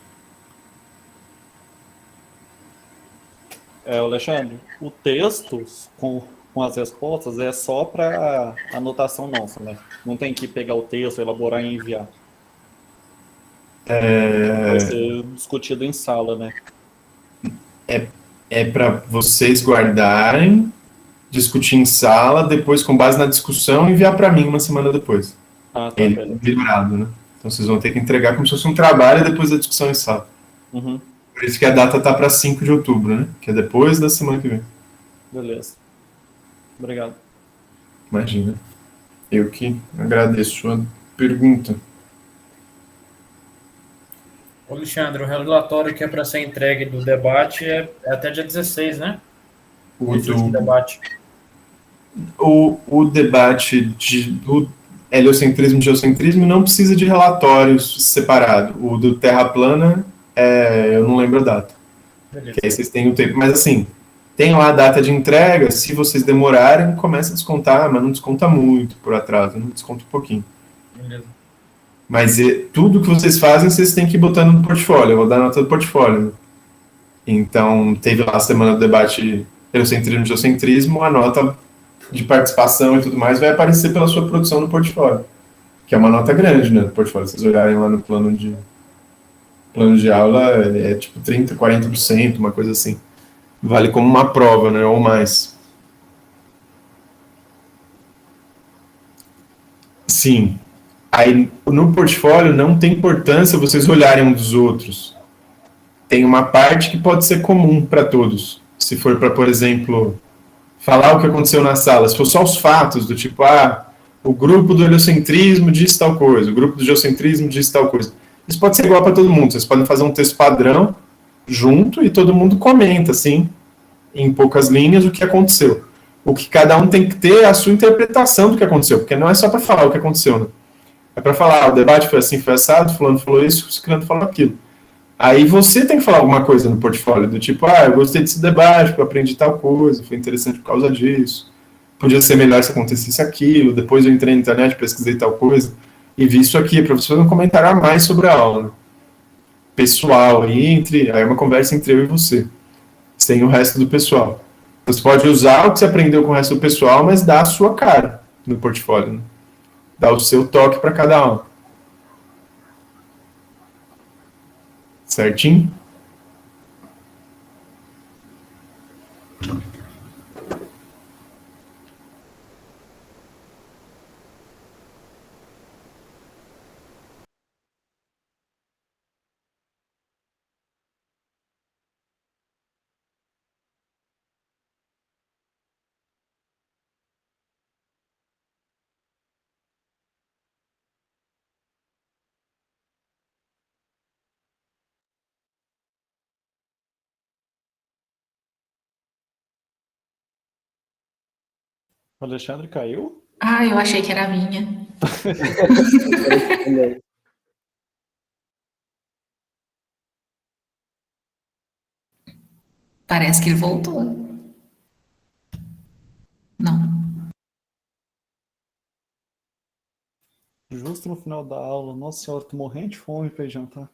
Alexandre, o texto com as respostas é só para anotação nossa, né? Não tem que pegar o texto, elaborar e enviar. Vai ser discutido em sala, né? É para vocês guardarem, discutir em sala, depois, com base na discussão, enviar para mim uma semana depois. Tá, Ele é liberado, né? Então vocês vão ter que entregar como se fosse um trabalho depois da discussão em sala. Uhum. Por isso que a data tá para 5 de outubro, né? Que é depois da semana que vem. Beleza. Obrigado. Imagina. Eu que agradeço sua pergunta. Alexandre, o relatório que é para ser entregue do debate é até dia 16, né? Esse último debate. O debate do heliocentrismo e geocentrismo não precisa de relatórios separado. O do Terra plana, eu não lembro a data. Beleza. Que aí vocês têm o tempo. Mas assim, tem lá a data de entrega. Se vocês demorarem, começa a descontar, mas não desconta muito por atraso, não desconta um pouquinho. Beleza. Mas tudo que vocês fazem, vocês têm que ir botando no portfólio. Eu vou dar nota do portfólio. Né? Então, teve lá a semana do debate heliocentrismo e geocentrismo, a nota de participação e tudo mais vai aparecer pela sua produção no portfólio. Que é uma nota grande, né, no portfólio. Se vocês olharem lá no plano de aula, é tipo 30%, 40%, uma coisa assim. Vale como uma prova, né, ou mais. Sim. Aí, no portfólio, não tem importância vocês olharem um dos outros. Tem uma parte que pode ser comum para todos. Se for para, por exemplo, falar o que aconteceu na sala, se for só os fatos, do tipo, o grupo do heliocentrismo disse tal coisa, o grupo do geocentrismo disse tal coisa. Isso pode ser igual para todo mundo. Vocês podem fazer um texto padrão junto e todo mundo comenta, assim, em poucas linhas, o que aconteceu. O que cada um tem que ter é a sua interpretação do que aconteceu, porque não é só para falar o que aconteceu, né? É para falar, o debate foi assim, foi assado, fulano falou isso, o ciclano falou aquilo. Aí você tem que falar alguma coisa no portfólio, do tipo, eu gostei desse debate, eu aprendi tal coisa, foi interessante por causa disso. Podia ser melhor se acontecesse aquilo, depois eu entrei na internet, pesquisei tal coisa, e vi isso aqui, para você fazer um comentário a mais sobre a aula. Né? Pessoal, aí é uma conversa entre eu e você, sem o resto do pessoal. Você pode usar o que você aprendeu com o resto do pessoal, mas dá a sua cara no portfólio. Né? Dá o seu toque para cada aula. Certinho? O Alexandre caiu? Eu achei que era a minha. Parece que ele voltou. Não. Justo no final da aula. Nossa senhora, tô morrendo de fome pra ir jantar.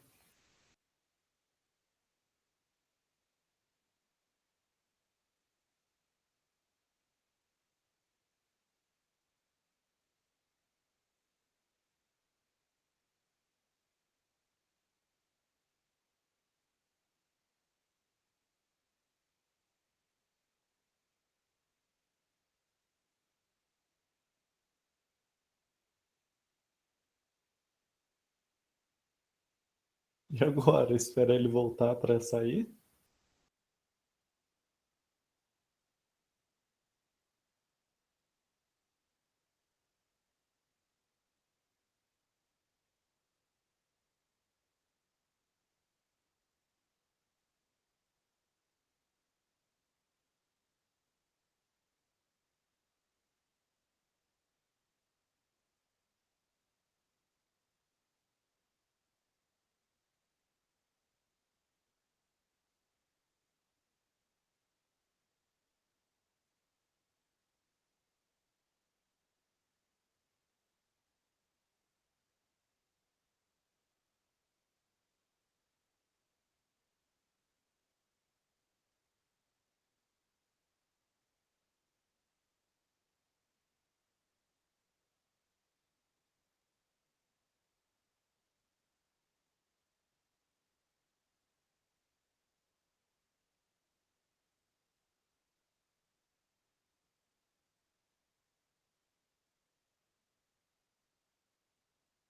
E agora? Esperar ele voltar para sair?